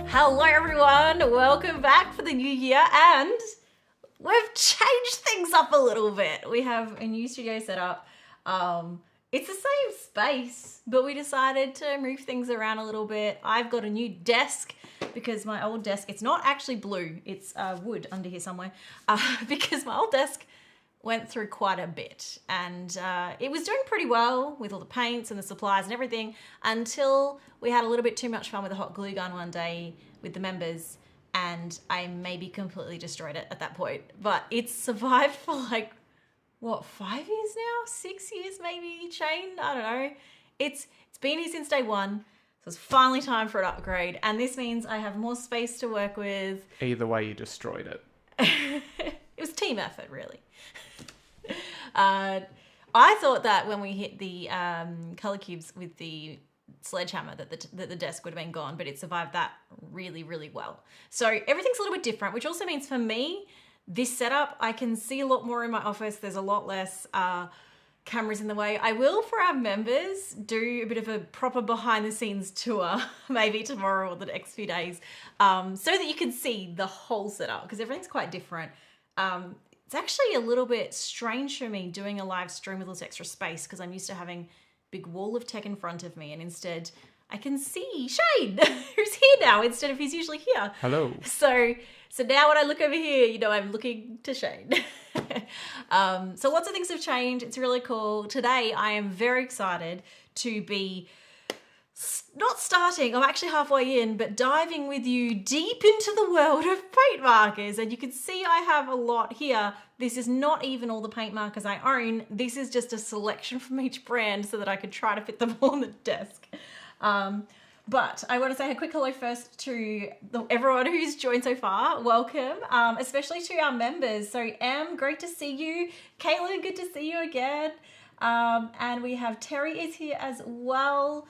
Hello everyone, welcome back for the new year, and we've changed things up a little bit. We have a new studio set up. It's the same space, but we decided to move things around a little bit. I've got a new desk because my old desk, it's not actually blue, it's wood under here somewhere, because my old desk went through quite a bit, and it was doing pretty well with all the paints and the supplies and everything until we had a little bit too much fun with a hot glue gun one day with the members, and I maybe completely destroyed it at that point. But it's survived for like, what, 5 years now? 6 years maybe, Shane? I don't know. It's been here since day one, so it's finally time for an upgrade, and this means I have more space to work with. Either way, you destroyed it. It was team effort, really. I thought that when we hit the color cubes with the sledgehammer that the desk would have been gone, but it survived that really, really well. So everything's a little bit different, which also means for me, this setup, I can see a lot more in my office. There's a lot less cameras in the way. I will, for our members, do a bit of a proper behind the scenes tour, maybe tomorrow or the next few days, so that you can see the whole setup, because everything's quite different. It's actually a little bit strange for me doing a live stream with all this extra space, because I'm used to having a big wall of tech in front of me, and instead I can see Shane, who's here now instead of he's usually here. Hello. So now when I look over here, you know, I'm looking to Shane. So lots of things have changed. It's really cool. Today I am very excited to be not starting, I'm actually halfway in, but diving with you deep into the world of paint markers. And you can see I have a lot here. This is not even all the paint markers I own. This is just a selection from each brand so that I could try to fit them all on the desk. But I want to say a quick hello first to everyone who's joined so far. Welcome, especially to our members. So Em, great to see you. Caitlin, good to see you again. And we have Terry is here as well.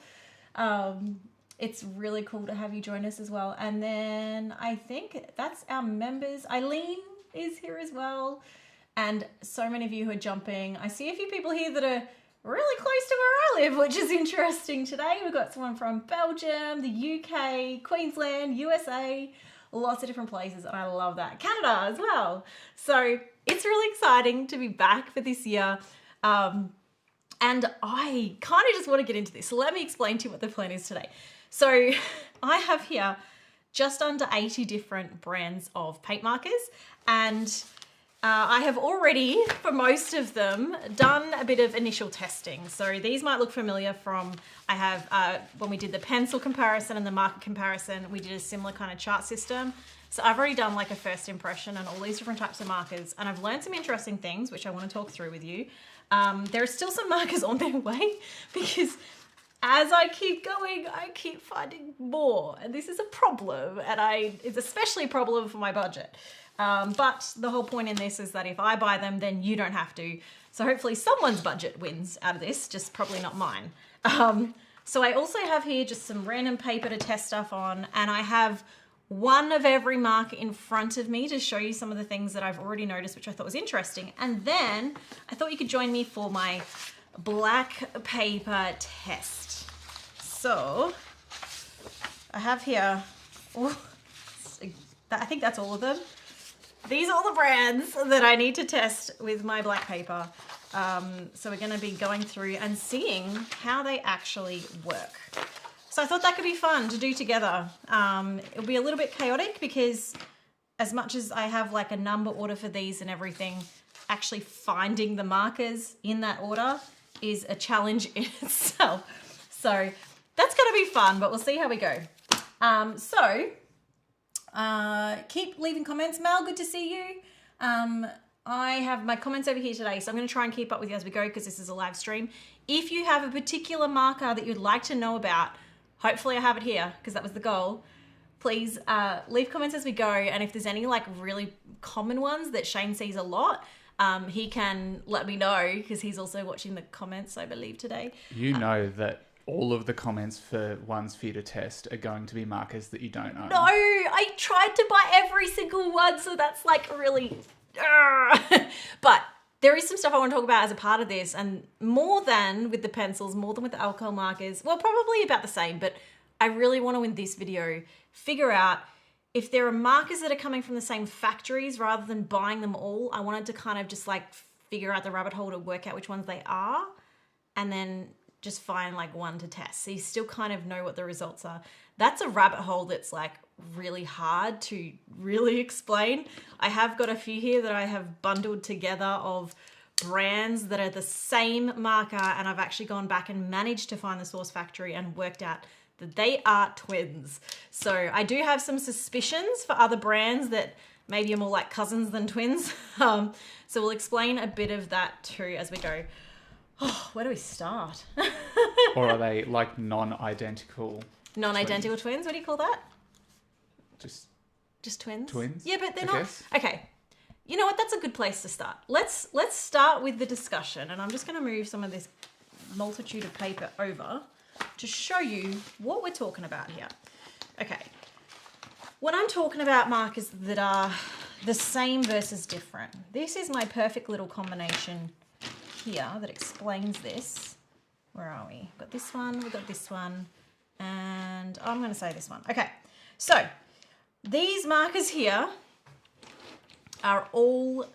It's really cool to have you join us as well. And then I think that's our members. Eileen is here as well. And so many of you who are jumping. I see a few people here that are really close to where I live, which is interesting today. We've got someone from Belgium, the UK, Queensland, USA, lots of different places, and I love that. Canada as well. So it's really exciting to be back for this year. And I kind of just want to get into this. So let me explain to you what the plan is today. So I have here just under 80 different brands of paint markers, and I have already, for most of them, done a bit of initial testing. So these might look familiar from, I have, when we did the pencil comparison and the marker comparison, we did a similar kind of chart system. So I've already done like a first impression on all these different types of markers, and I've learned some interesting things, which I want to talk through with you. There are still some markers on their way, because as I keep going, I keep finding more, and this is a problem, and it's especially a problem for my budget. But the whole point in this is that if I buy them, then you don't have to. So hopefully someone's budget wins out of this, just probably not mine. So I also have here just some random paper to test stuff on, and I have one of every marker in front of me to show you some of the things that I've already noticed, which I thought was interesting. And then I thought you could join me for my black paper test. So I have here, I think that's all of them. These are all the brands that I need to test with my black paper. So we're going to be going through and seeing how they actually work. So I thought that could be fun to do together. It'll be a little bit chaotic because as much as I have like a number order for these and everything, actually finding the markers in that order is a challenge in itself. So that's going to be fun, but we'll see how we go. Keep leaving comments. Mel, good to see you. I have my comments over here today, so I'm going to try and keep up with you as we go because this is a live stream. If you have a particular marker that you'd like to know about, hopefully I have it here because that was the goal. Please leave comments as we go, and if there's any like really common ones that Shane sees a lot, he can let me know because he's also watching the comments, I believe, today. You know that all of the comments for ones for you to test are going to be markers that you don't own. No, I tried to buy every single one, so that's like really... But there is some stuff I want to talk about as a part of this, and more than with the pencils, more than with the alcohol markers. Well, probably about the same, but I really want to, in this video, figure out if there are markers that are coming from the same factories rather than buying them all. I wanted to kind of just like figure out the rabbit hole to work out which ones they are and then just find like one to test. So you still kind of know what the results are. That's a rabbit hole that's like really hard to really explain. I have got a few here that I have bundled together of brands that are the same marker, and I've actually gone back and managed to find the source factory and worked out that they are twins. So I do have some suspicions for other brands that maybe are more like cousins than twins. So we'll explain a bit of that too as we go. Oh, where do we start? Or are they like non-identical? Non-identical twins? What do you call that? Just twins? Twins? Yeah, but they're I not. guess. Okay. You know what? That's a good place to start. Let's start with the discussion, and I'm just going to move some of this multitude of paper over to show you what we're talking about here. Okay. When I'm talking about markers that are the same versus different, this is my perfect little combination here that explains this. Where are we? We've got this one, we've got this one, and I'm going to say this one. Okay. So these markers here are all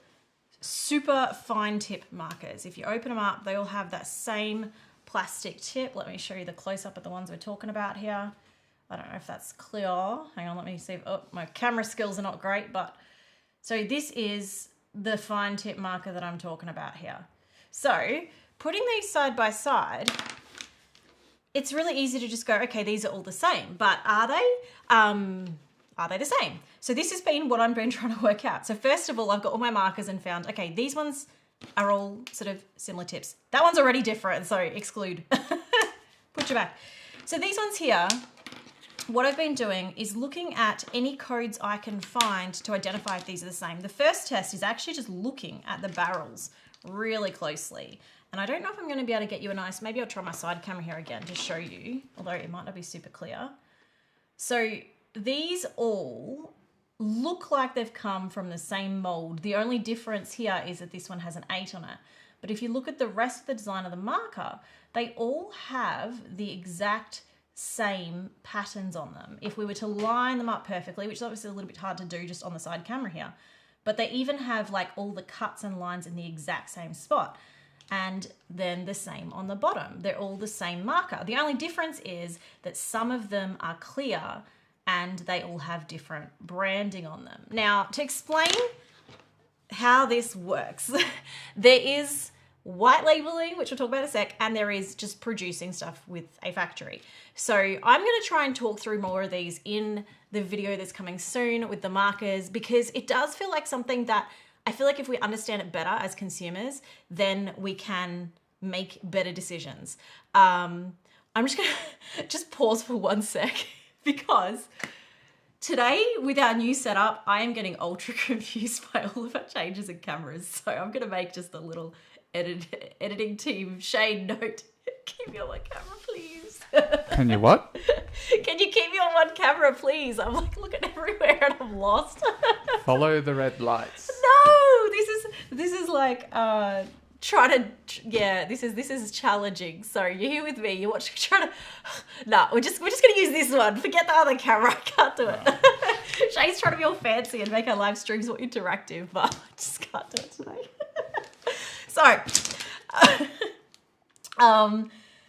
super fine tip markers. If you open them up, they all have that same plastic tip. Let me show you the close-up of the ones we're talking about here. I don't know if that's clear. Hang on, let me see. Oh, my camera skills are not great, but so this is the fine tip marker that I'm talking about here. So putting these side by side, it's really easy to just go, okay, these are all the same, but are they? Are they the same? So this has been what I've been trying to work out. So first of all, I've got all my markers and found, okay, these ones are all sort of similar tips. That one's already different, so exclude. Put you back. So these ones here, what I've been doing is looking at any codes I can find to identify if these are the same. The first test is actually just looking at the barrels really closely. And I don't know if I'm going to be able to get you a nice, maybe I'll try my side camera here again to show you, although it might not be super clear. So these all look like they've come from the same mold. The only difference here is that this one has an 8 on it. But if you look at the rest of the design of the marker, they all have the exact same patterns on them. If we were to line them up perfectly, which is obviously a little bit hard to do just on the side camera here, but they even have like all the cuts and lines in the exact same spot. And then the same on the bottom. They're all the same marker. The only difference is that some of them are clear and they all have different branding on them. Now, to explain how this works, there is white labeling, which we'll talk about in a sec, and there is just producing stuff with a factory. So I'm going to try and talk through more of these in the video that's coming soon with the markers, because it does feel like something that I feel like if we understand it better as consumers, then we can make better decisions. I'm just going to just pause for one sec. Because today, with our new setup, I am getting ultra confused by all of our changes in cameras. So I'm going to make just a little editing team Shane note. Keep me on one camera, please. Can you what? Can you keep me on one camera, please? I'm like looking everywhere and I'm lost. Follow the red lights. No, this is like this is challenging. So you're here with me, you're watching, trying to, no, we're just gonna use this one. Forget the other camera, I can't do it. Shay's trying to be all fancy and make our live streams more interactive, but I just can't do it today.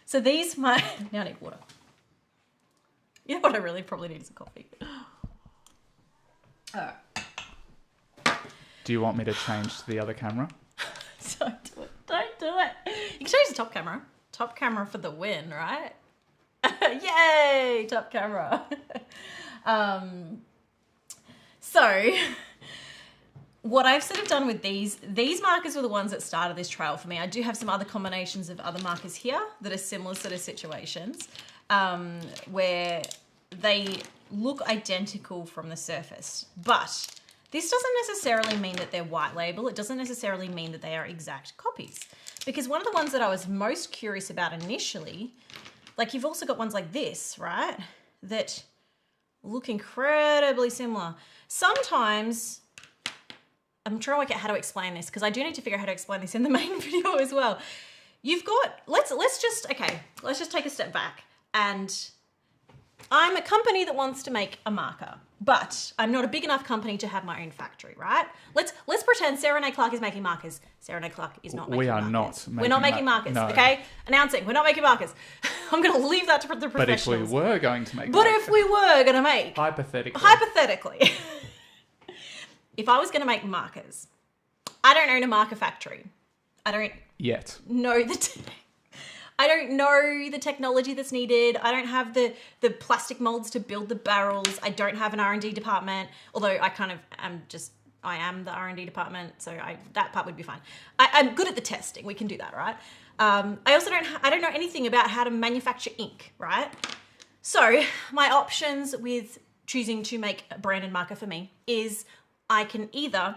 So these now I need water. You know what I really probably need is a coffee. Alright. Do you want me to change to the other camera? Don't do it. Don't do it. You can change the top camera. Top camera for the win, right? Yay! Top camera. So what I've sort of done with these markers were the ones that started this trail for me. I do have some other combinations of other markers here that are similar sort of situations where they look identical from the surface. But this doesn't necessarily mean that they're white label. It doesn't necessarily mean that they are exact copies. Because one of the ones that I was most curious about initially, like you've also got ones like this, right? That look incredibly similar. Sometimes, I'm trying to work out how to explain this because I do need to figure out how to explain this in the main video as well. You've got, let's just take a step back and I'm a company that wants to make a marker, but I'm not a big enough company to have my own factory, right? Let's pretend Sarah Nay Clark is making markers. Sarah Nay Clark is not making markers. We're not making markers, no. okay? Announcing, we're not making markers. I'm going to leave that to the professionals. But if we were going to make But if we were going to make... Hypothetically. If I was going to make markers, I don't own a marker factory. I don't... Yet. Know I don't know the technology that's needed. I don't have the plastic molds to build the barrels. I don't have an R&D department, although I kind of I am the R&D department, so that part would be fine. I'm good at the testing. We can do that, right? I also don't know anything about how to manufacture ink, right? So my options with choosing to make a branded marker for me is I can either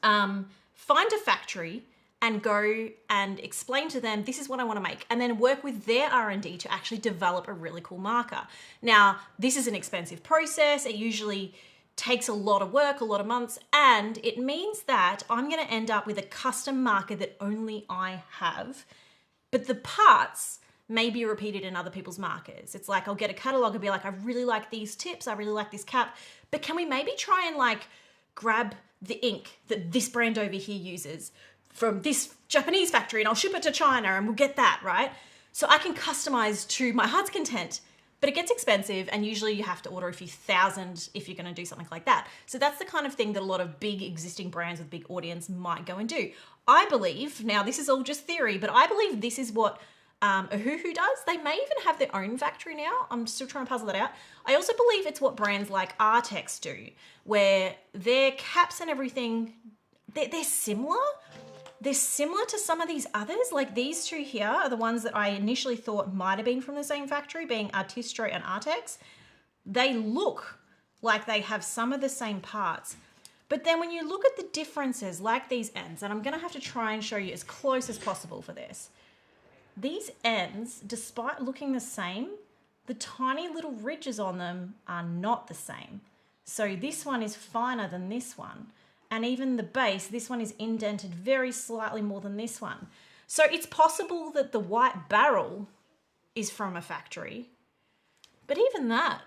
find a factory and go and explain to them, this is what I want to make, and then work with their R&D to actually develop a really cool marker. Now, this is an expensive process. It usually takes a lot of work, a lot of months, and it means that I'm going to end up with a custom marker that only I have, but the parts may be repeated in other people's markers. It's like I'll get a catalog and be like, I really like these tips, I really like this cap, but can we maybe try and like grab the ink that this brand over here uses from this Japanese factory and I'll ship it to China and we'll get that, right? So I can customize to my heart's content, but it gets expensive and usually you have to order a few thousand if you're going to do something like that. So that's the kind of thing that a lot of big existing brands with big audience might go and do. I believe, now this is all just theory, but I believe this is what Ohuhu does. They may even have their own factory now. I'm still trying to puzzle that out. I also believe it's what brands like Artex do, where their caps and everything, they're similar. They're similar to some of these others. Like these two here are the ones that I initially thought might have been from the same factory, being Artistro and Artex. They look like they have some of the same parts. But then when you look at the differences, like these ends, and I'm going to have to try and show you as close as possible for this. These ends, despite looking the same, the tiny little ridges on them are not the same. So this one is finer than this one. And even the base, this one is indented very slightly more than this one. So it's possible that the white barrel is from a factory. But even that,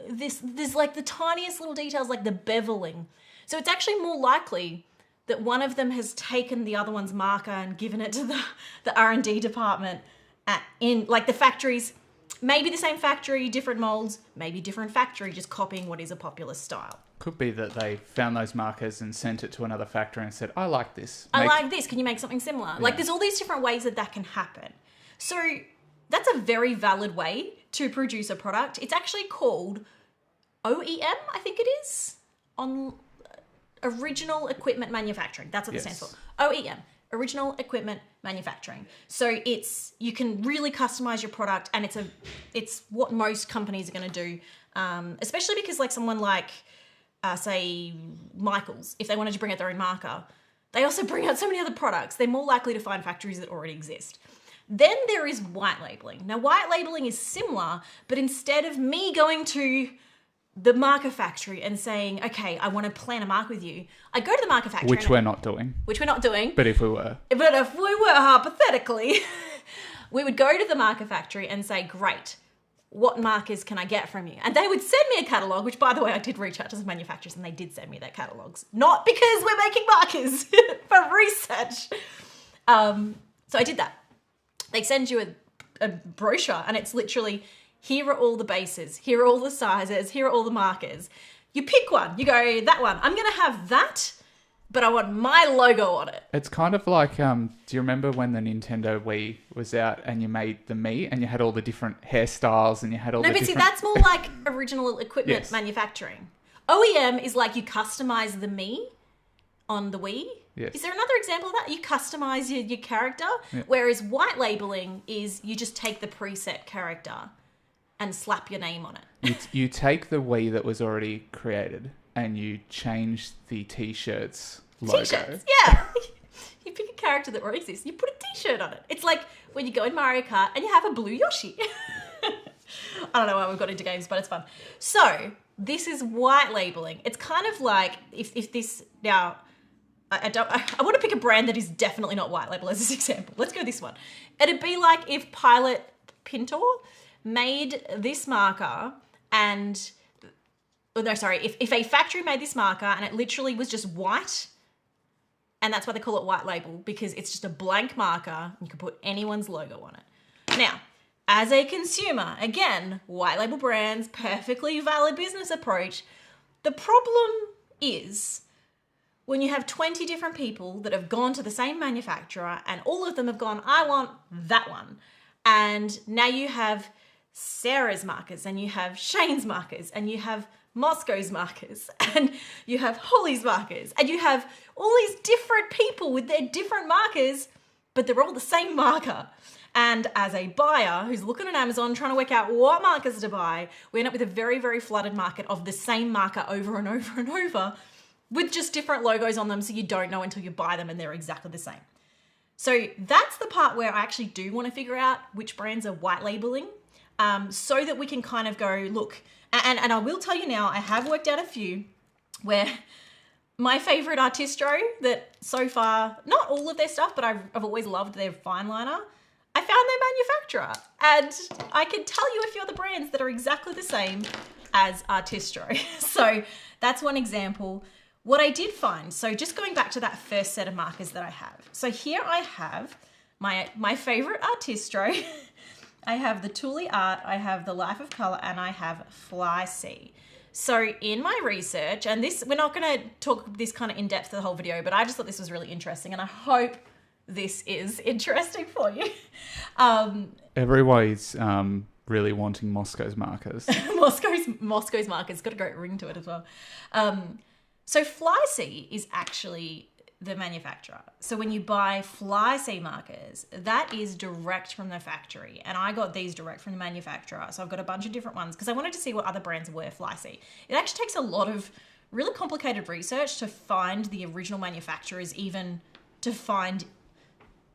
there's like the tiniest little details like the beveling. So it's actually more likely that one of them has taken the other one's marker and given it to the R&D department in like the factories, maybe the same factory, different molds, maybe different factory, just copying what is a popular style. Could be that they found those markers and sent it to another factory and said, I like this. I like this. Can you make something similar? Yeah. Like there's all these different ways that can happen. So that's a very valid way to produce a product. It's actually called OEM, I think it is, on Original Equipment Manufacturing. That's what it stands for. OEM, Original Equipment Manufacturing. So you can really customize your product, and it's what most companies are going to do, especially because like someone like say Michaels, if they wanted to bring out their own marker, they also bring out so many other products. They're more likely to find factories that already exist. Then there is white labeling. Now white labeling is similar, but instead of me going to the marker factory and saying, okay, I want to plan a mark with you, I go to the marker factory. Which we're not doing. But if we were. But if we were, hypothetically, we would go to the marker factory and say, great, what markers can I get from you? And they would send me a catalogue, which by the way, I did reach out to some manufacturers and they did send me their catalogues. Not because we're making markers, for research. So I did that. They send you a brochure and it's literally, here are all the bases, here are all the sizes, here are all the markers. You pick one, you go, that one. I'm going to have that, but I want my logo on it. It's kind of like, do you remember when the Nintendo Wii was out and you made the Mii and you had all the different hairstyles and you had all the different... No, but see, that's more like original equipment manufacturing. OEM is like you customize the Mii on the Wii. Yes. Is there another example of that? You customize your character, whereas white labeling is you just take the preset character and slap your name on it. You take the Wii that was already created and you change the T-shirts logo. T-shirts, yeah. You pick a character that already exists, you put a T-shirt on it. It's like when you go in Mario Kart and you have a blue Yoshi. I don't know why we've got into games, but it's fun. So this is white labeling. It's kind of like if this now. I want to pick a brand that is definitely not white label as this example. Let's go this one. It'd be like if Pilot Pintor made this marker and, oh no, sorry, if a factory made this marker and it literally was just white, and that's why they call it white label, because it's just a blank marker, you can put anyone's logo on it. Now, as a consumer, again, white label brands, perfectly valid business approach. The problem is when you have 20 different people that have gone to the same manufacturer and all of them have gone, I want that one. And now you have Sarah's markers and you have Shane's markers and you have Moscow's markers and you have Holly's markers and you have all these different people with their different markers, but they're all the same marker. And as a buyer who's looking at Amazon trying to work out what markers to buy, we end up with a very, very flooded market of the same marker over and over and over with just different logos on them, so you don't know until you buy them and they're exactly the same. So that's the part where I actually do want to figure out which brands are white labeling, so that we can kind of go, look, and I will tell you now, I have worked out a few where my favorite Artistro that so far, not all of their stuff, but I've always loved their fine liner. I found their manufacturer and I can tell you a few other brands that are exactly the same as Artistro. So that's one example. What I did find, so just going back to that first set of markers that I have. So here I have my favorite Artistro. I have the Tuli-Art, I have the Life of Color, and I have Flysea. So in my research, and this, we're not gonna talk this kind of in depth for the whole video, but I just thought this was really interesting and I hope this is interesting for you. Everybody's really wanting Moscow's markers. Moscow's markers, got a great ring to it as well. So Flysea is actually the manufacturer. So when you buy Flysea markers, that is direct from the factory. And I got these direct from the manufacturer. So I've got a bunch of different ones because I wanted to see what other brands were Flysea. It actually takes a lot of really complicated research to find the original manufacturers, even to find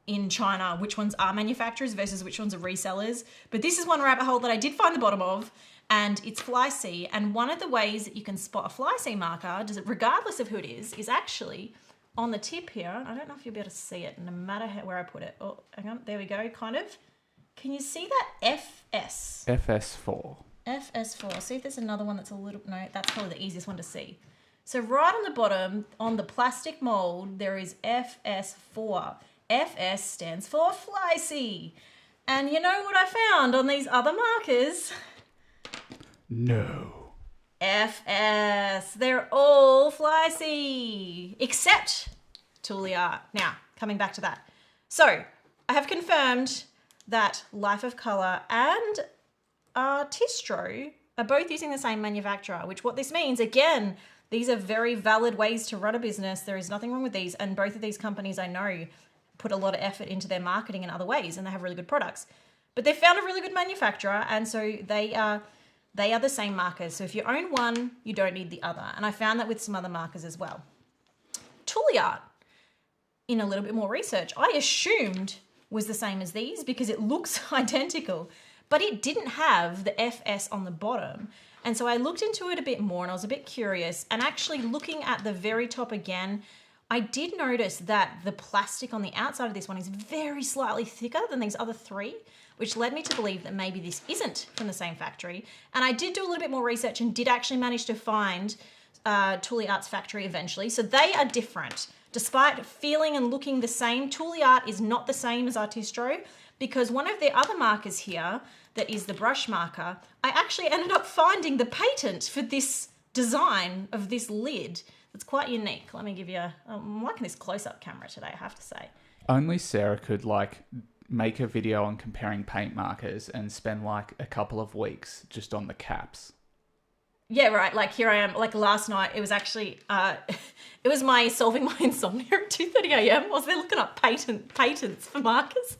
in China which ones are manufacturers versus which ones are resellers. But this is one rabbit hole that I did find the bottom of, and it's Flysea. And one of the ways that you can spot a Flysea marker, regardless of who it is actually on the tip here. I don't know if you'll be able to see it no matter where I put it. Oh, hang on, there we go, kind of. Can you see that FS? FS4. FS4. See if there's another one that's a little, no, that's probably the easiest one to see. So right on the bottom, on the plastic mold, there is FS4. FS stands for Flysea. And you know what I found on these other markers? No. FS. They're all Flysea, except Tooli-Art. Now, coming back to that. So, I have confirmed that Life of Color and Artistro are both using the same manufacturer, which what this means, again, these are very valid ways to run a business. There is nothing wrong with these. And both of these companies I know put a lot of effort into their marketing in other ways, and they have really good products. But they've found a really good manufacturer, and so they are the same markers. So if you own one, you don't need the other. And I found that with some other markers as well. Tooli-Art, in a little bit more research, I assumed was the same as these because it looks identical, but it didn't have the FS on the bottom. And so I looked into it a bit more and I was a bit curious, and actually looking at the very top again, I did notice that the plastic on the outside of this one is very slightly thicker than these other three, which led me to believe that maybe this isn't from the same factory. And I did do a little bit more research and did actually manage to find Tooli-Art's factory eventually. So they are different. Despite feeling and looking the same, Tooli-Art is not the same as Artistro, because one of their other markers here, that is the brush marker, I actually ended up finding the patent for this design of this lid. It's quite unique. Let me give you I'm liking this close-up camera today, I have to say. Only Sarah could make a video on comparing paint markers and spend a couple of weeks just on the caps. Yeah, right. Like here I am. Like last night, it was actually, it was my solving my insomnia at 2:30 a.m. I was there looking up patents for markers.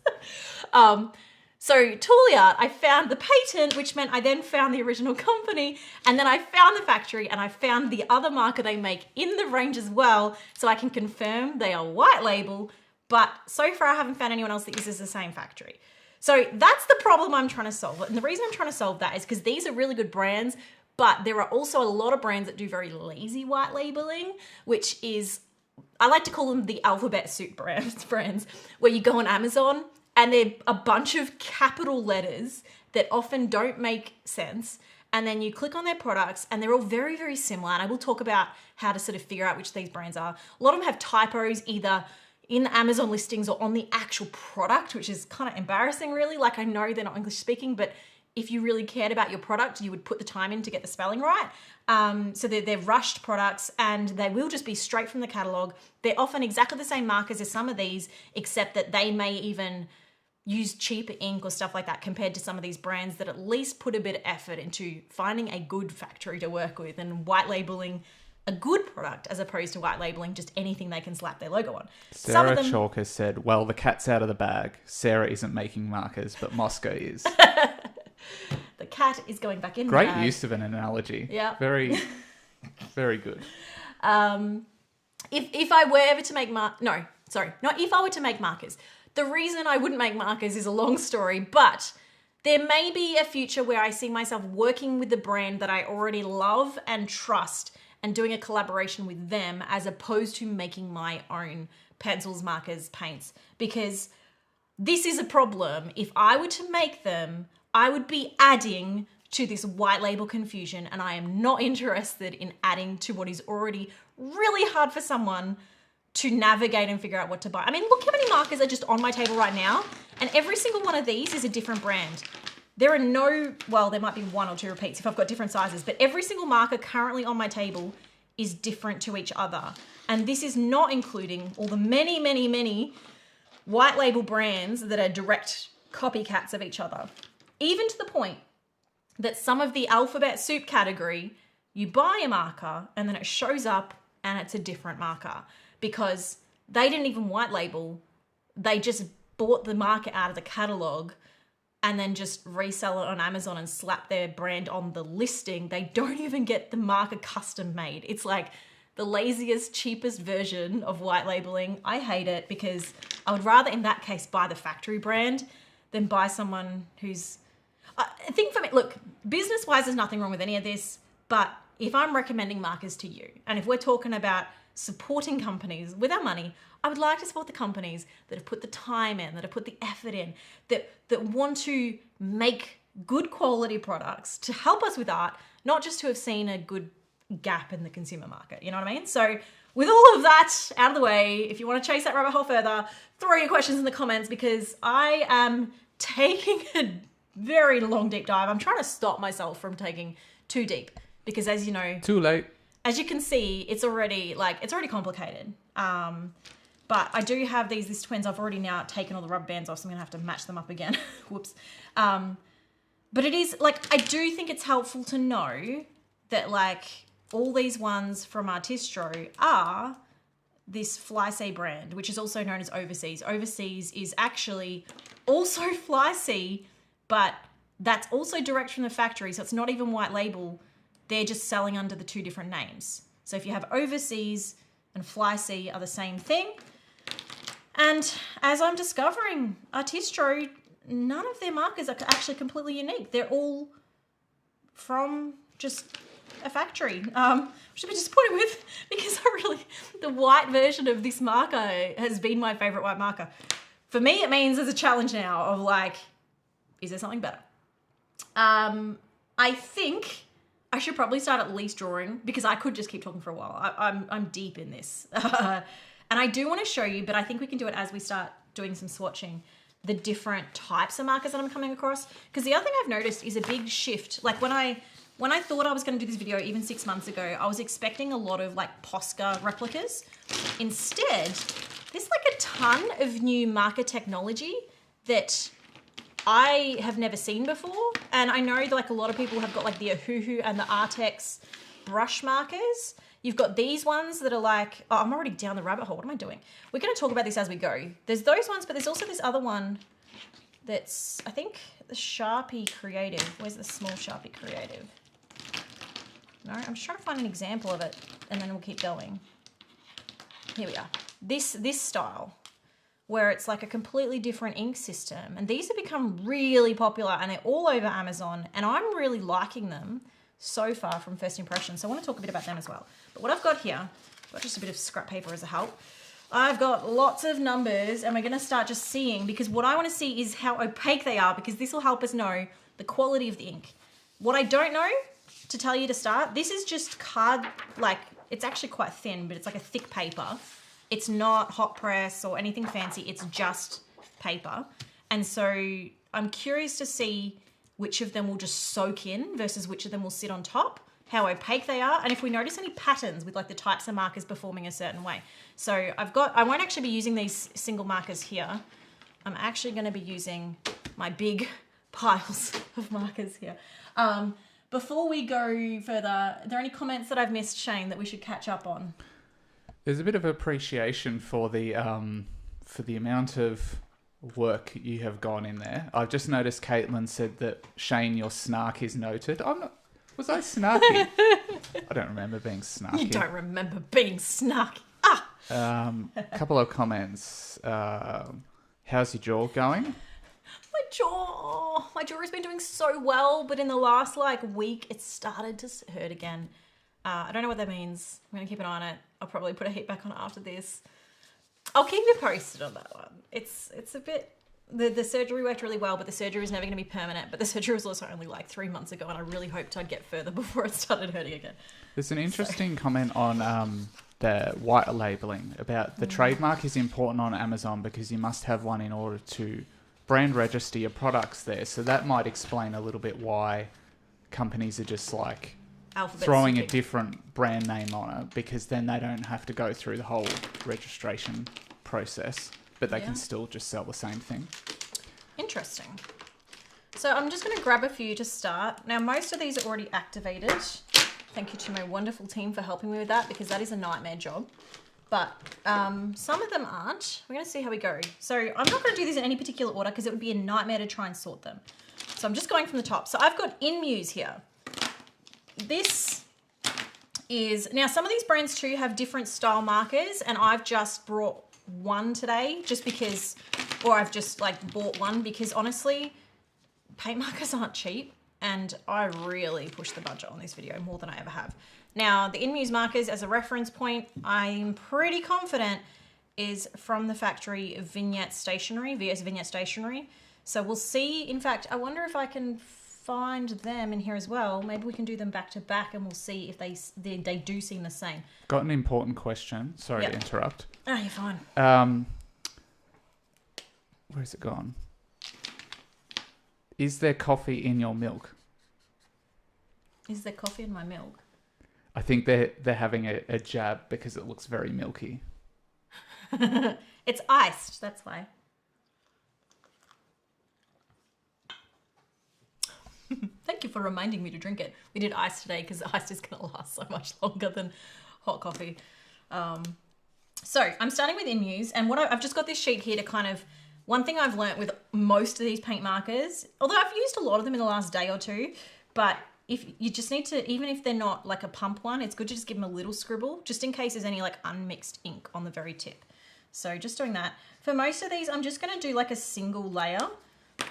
So Tooli-Art, I found the patent, which meant I then found the original company, and then I found the factory, and I found the other marker they make in the range as well, so I can confirm they are white label, but so far I haven't found anyone else that uses the same factory. So that's the problem I'm trying to solve. And the reason I'm trying to solve that is because these are really good brands, but there are also a lot of brands that do very lazy white labeling, which is, I like to call them the alphabet soup brands, where you go on Amazon and they're a bunch of capital letters that often don't make sense. And then you click on their products and they're all very, very similar. And I will talk about how to sort of figure out which these brands are. A lot of them have typos either in the Amazon listings or on the actual product, which is kind of embarrassing really. Like I know they're not English speaking, but if you really cared about your product, you would put the time in to get the spelling right. So they're rushed products and they will just be straight from the catalog. They're often exactly the same markers as some of these, except that they may even use cheaper ink or stuff like that compared to some of these brands that at least put a bit of effort into finding a good factory to work with and white labeling a good product as opposed to white labeling just anything they can slap their logo on. Sarah Chalker said, well, the cat's out of the bag. Sarah isn't making markers, but Moscow is. The cat is going back in. Great use of an analogy. Yeah. Very, very good. If I were ever to make if I were to make markers, the reason I wouldn't make markers is a long story, but there may be a future where I see myself working with the brand that I already love and trust and doing a collaboration with them as opposed to making my own pencils, markers, paints, because this is a problem. If I were to make them, I would be adding to this white label confusion, and I am not interested in adding to what is already really hard for someone to navigate and figure out what to buy. I mean, look how many markers are just on my table right now, and every single one of these is a different brand. There are no, well, there might be one or two repeats if I've got different sizes, but every single marker currently on my table is different to each other. And this is not including all the many, many, many white label brands that are direct copycats of each other. Even to the point that some of the alphabet soup category, you buy a marker and then it shows up and it's a different marker because they didn't even white label. They just bought the marker out of the catalog and then just resell it on Amazon and slap their brand on the listing. They don't even get the marker custom made. It's like the laziest, cheapest version of white labeling. I hate it because I would rather in that case buy the factory brand than buy someone who's... I think for me, look, business-wise, there's nothing wrong with any of this, but if I'm recommending markers to you, and if we're talking about supporting companies with our money, I would like to support the companies that have put the time in, that have put the effort in, that want to make good quality products to help us with art, not just to have seen a good gap in the consumer market. You know what I mean? So with all of that out of the way, if you want to chase that rabbit hole further, throw your questions in the comments because I am taking a very long deep dive. I'm trying to stop myself from taking too deep because as you know, too late. As you can see, it's already complicated. But I do have these twins. I've already now taken all the rubber bands off, so I'm gonna have to match them up again. Whoops. But it is like, I do think it's helpful to know that like all these ones from Artistro are this Flysea brand, which is also known as Overseas. Overseas is actually also Flysea, but that's also direct from the factory. So it's not even white label. They're just selling under the two different names. So if you have Overseas and Flysea are the same thing. And as I'm discovering, Artistro, none of their markers are actually completely unique. They're all from just a factory, which I'm disappointed with because the white version of this marker has been my favorite white marker. For me, it means there's a challenge now of like, is there something better? I think I should probably start at least drawing because I could just keep talking for a while. I'm deep in this. And I do want to show you, but I think we can do it as we start doing some swatching, the different types of markers that I'm coming across. Because the other thing I've noticed is a big shift. Like when I thought I was going to do this video even 6 months ago, I was expecting a lot of like Posca replicas. Instead, there's like a ton of new marker technology that I have never seen before. And I know that like a lot of people have got like the Ohuhu and the Artex brush markers. You've got these ones that are like, oh, I'm already down the rabbit hole. What am I doing? We're going to talk about this as we go. There's those ones, but there's also this other one that's, I think, the Sharpie Creative. Where's the small Sharpie Creative? No, I'm just trying to find an example of it, and then we'll keep going. Here we are. This style, where it's like a completely different ink system. And these have become really popular, and they're all over Amazon, and I'm really liking them so far from first impression. So I want to talk a bit about them as well. But what I've got here, I've got just a bit of scrap paper as a help. I've got lots of numbers and we're going to start just seeing, because what I want to see is how opaque they are, because this will help us know the quality of the ink. What I don't know, to tell you to start, this is just card, like, it's actually quite thin, but it's like a thick paper. It's not hot press or anything fancy. It's just paper. And so I'm curious to see which of them will just soak in versus which of them will sit on top, how opaque they are, and if we notice any patterns with like the types of markers performing a certain way. So I won't actually be using these single markers here. I'm actually going to be using my big piles of markers here. Before we go further, are there any comments that I've missed, Shane, that we should catch up on? There's a bit of appreciation for the amount of work you have gone in there. I've just noticed Caitlin said that, Shane, your snark is noted. Was I snarky? I don't remember being snarky. You don't remember being snarky. A couple of comments. How's your jaw going? My jaw has been doing so well, but in the last like week, it started to hurt again. I don't know what that means. I'm going to keep an eye on it. I'll probably put a heat back on after this. I'll keep you posted on that one. It's a bit... The surgery worked really well, but the surgery was never going to be permanent. But the surgery was also only like 3 months ago, and I really hoped I'd get further before it started hurting again. There's an interesting comment on the white labeling about the trademark is important on Amazon because you must have one in order to brand register your products there. So that might explain a little bit why companies are just like throwing a different brand name on it, because then they don't have to go through the whole registration process, but they can still just sell the same thing. Interesting. So I'm just going to grab a few to start. Now, most of these are already activated. Thank you to my wonderful team for helping me with that, because that is a nightmare job. But some of them aren't. We're going to see how we go. So I'm not going to do these in any particular order because it would be a nightmare to try and sort them. So I'm just going from the top. So I've got Enmy's here. This is... Now, some of these brands too have different style markers, and I've just brought one today just because... Or I've just like bought one because honestly, paint markers aren't cheap, and I really pushed the budget on this video more than I ever have. Now, the Enmy's markers as a reference point, I'm pretty confident is from the factory Vignette Stationery, VS Vignette Stationery. So we'll see. In fact, I wonder if I can find them in here as well. Maybe we can do them back to back and we'll see if they do seem the same. Got an important question. Sorry to interrupt. Oh, you're fine. Where's it gone? Is there coffee in your milk? Is there coffee in my milk? I think they're having a jab because it looks very milky. It's iced, that's why. Thank you for reminding me to drink it. We did ice today because ice is going to last so much longer than hot coffee. So I'm starting with Enmy's, and I've just got this sheet here to kind of... One thing I've learnt with most of these paint markers, although I've used a lot of them in the last day or two, but if you just need to, even if they're not like a pump one, it's good to just give them a little scribble just in case there's any like unmixed ink on the very tip. So just doing that. For most of these, I'm just going to do like a single layer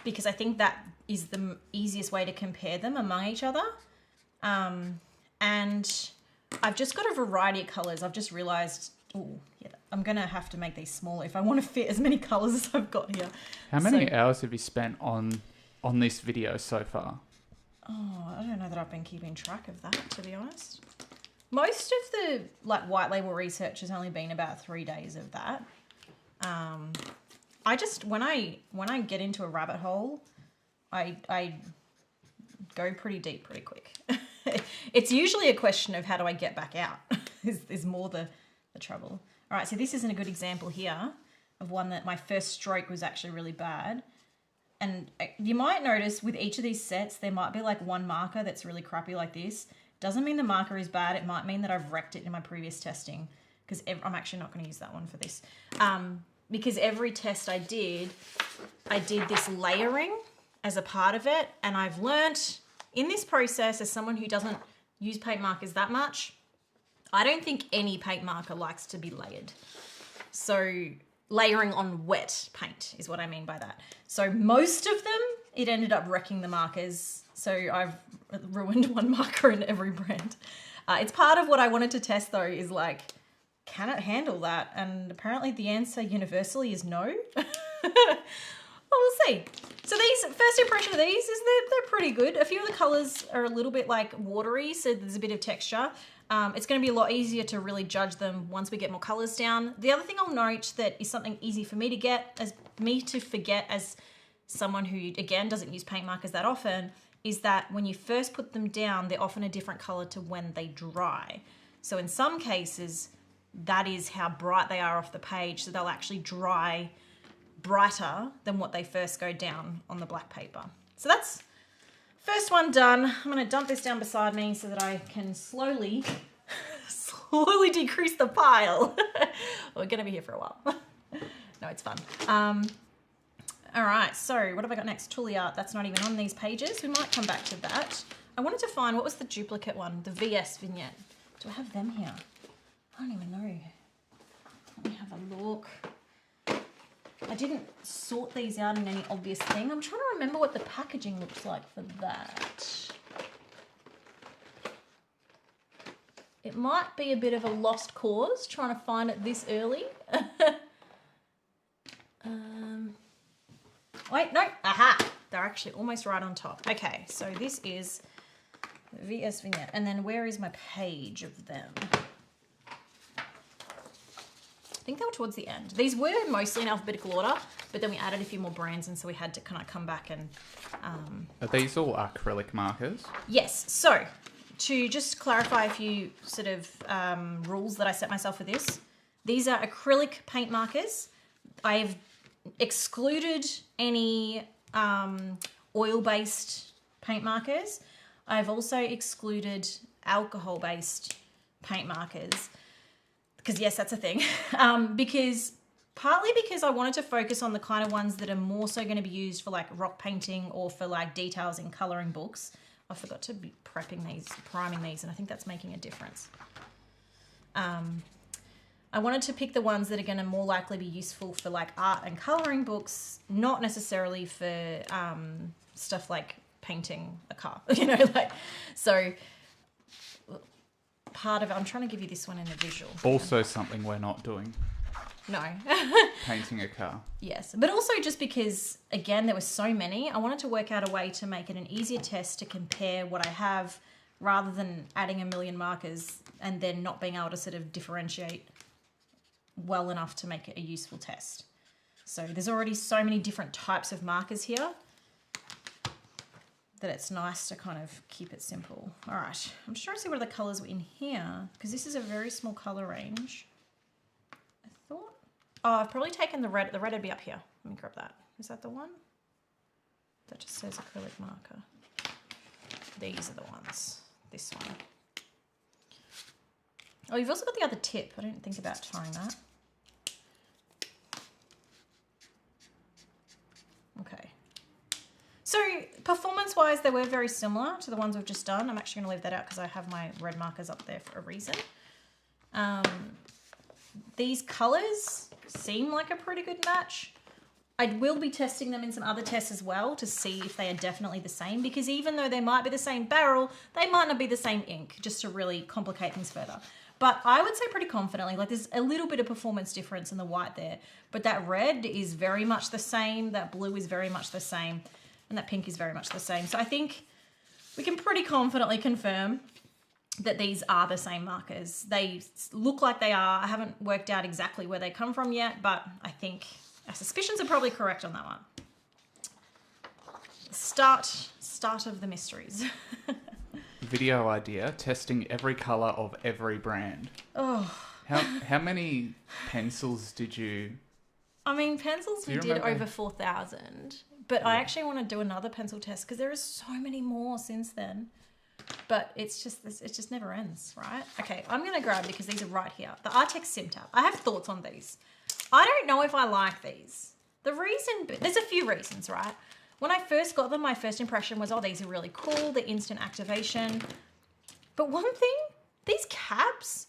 because I think that is the easiest way to compare them among each other. And I've just got a variety of colors. I've just realized, I'm going to have to make these smaller if I want to fit as many colors as I've got here. How many hours have you spent on this video so far? Oh, I don't know that I've been keeping track of that, to be honest. Most of the like white label research has only been about 3 days of that. I just, when I get into a rabbit hole, I go pretty deep pretty quick. It's usually a question of how do I get back out is more the trouble. All right, so this isn't a good example here of one that my first stroke was actually really bad. And you might notice with each of these sets, there might be like one marker that's really crappy like this. Doesn't mean the marker is bad. It might mean that I've wrecked it in my previous testing because I'm actually not going to use that one for this. Because every test I did this layering as a part of it. And I've learnt in this process as someone who doesn't use paint markers that much, I don't think any paint marker likes to be layered. So layering on wet paint is what I mean by that. So most of them, it ended up wrecking the markers. So I've ruined one marker in every brand. It's part of what I wanted to test though is like, can it handle that? And apparently the answer universally is no. we'll see. So these, first impression of these is they're pretty good. A few of the colors are a little bit like watery, so there's a bit of texture. It's going to be a lot easier to really judge them once we get more colors down. The other thing I'll note that is something easy for me to forget as someone who, again, doesn't use paint markers that often, is that when you first put them down, they're often a different color to when they dry. So in some cases, that is how bright they are off the page, so they'll actually dry brighter than what they first go down on the black paper. So that's first one done. I'm gonna dump this down beside me so that I can slowly decrease the pile. We're gonna be here for a while. No, it's fun. All right, so what have I got next? Tooli-Art, that's not even on these pages. We might come back to that. I wanted to find, what was the duplicate one? The VS vignette. Do I have them here? I don't even know. Let me have a look. I didn't sort these out in any obvious thing. I'm trying to remember what the packaging looks like for that. It might be a bit of a lost cause trying to find it this early. Wait, no, aha! They're actually almost right on top. Okay, so this is VS vignette. And then where is my page of them? I think they were towards the end. These were mostly in alphabetical order, but then we added a few more brands, and so we had to kind of come back and... Are these all acrylic markers? Yes. So to just clarify a few sort of rules that I set myself for this, these are acrylic paint markers. I've excluded any oil-based paint markers. I've also excluded alcohol-based paint markers. Because yes, that's a thing. Partly because I wanted to focus on the kind of ones that are more so going to be used for like rock painting or for like details in colouring books. I forgot to be priming these, and I think that's making a difference. I wanted to pick the ones that are going to more likely be useful for like art and colouring books, not necessarily for stuff like painting a car, you know, like, so... Part of it, I'm trying to give you this one in a visual. Also something we're not doing. No. Painting a car. Yes, but also just because, again, there were so many, I wanted to work out a way to make it an easier test to compare what I have rather than adding a million markers and then not being able to sort of differentiate well enough to make it a useful test. So there's already so many different types of markers here that it's nice to kind of keep it simple. All right, I'm just trying to see what other colors were in here because this is a very small color range. I thought, oh, I've probably taken the red. The red would be up here. Let me grab that. Is that the one? That just says acrylic marker. These are the ones. This one. Oh, you've also got the other tip. I didn't think about trying that. Okay. So performance-wise, they were very similar to the ones we've just done. I'm actually going to leave that out because I have my red markers up there for a reason. These colours seem like a pretty good match. I will be testing them in some other tests as well to see if they are definitely the same, because even though they might be the same barrel, they might not be the same ink, just to really complicate things further. But I would say pretty confidently, like there's a little bit of performance difference in the white there, but that red is very much the same, that blue is very much the same, and that pink is very much the same. So I think we can pretty confidently confirm that these are the same markers. They look like they are. I haven't worked out exactly where they come from yet, but I think our suspicions are probably correct on that one. Start of the mysteries. Video idea, testing every colour of every brand. Oh. How many pencils did you... I mean, pencils we did over 4,000, but yeah. I actually want to do another pencil test because there are so many more since then. But it just never ends, right? Okay, I'm going to grab, because these are right here, the Artex Sim Tab. I have thoughts on these. I don't know if I like these. The reason, there's a few reasons, right? When I first got them, my first impression was, oh, these are really cool, the instant activation. But one thing, these caps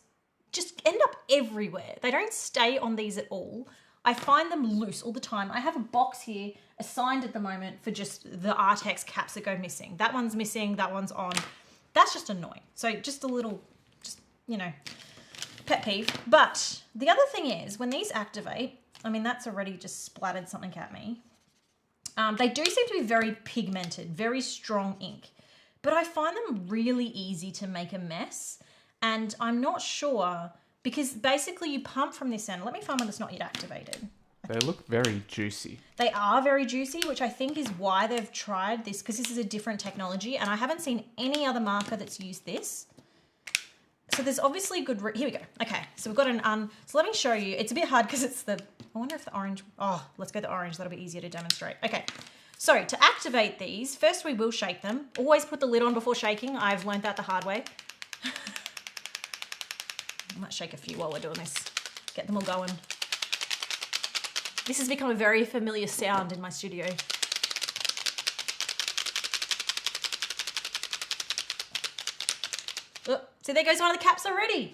just end up everywhere. They don't stay on these at all. I find them loose all the time. I have a box here assigned at the moment for just the Artex caps that go missing. That one's missing, that one's on. That's just annoying. So just a little, you know, pet peeve. But the other thing is, when these activate, I mean, that's already just splattered something at me. They do seem to be very pigmented, very strong ink, but I find them really easy to make a mess. And I'm not sure, because basically you pump from this end. Let me find one that's not yet activated. They look very juicy. They are very juicy, which I think is why they've tried this, because this is a different technology, and I haven't seen any other marker that's used this. So there's obviously good, here we go. Okay, so we've got an, so let me show you. It's a bit hard because it's the, I wonder if the orange, oh, let's go the orange. That'll be easier to demonstrate. Okay, so to activate these, first we will shake them. Always put the lid on before shaking. I've learned that the hard way. I might shake a few while we're doing this. Get them all going. This has become a very familiar sound in my studio. Oh, so there goes one of the caps already.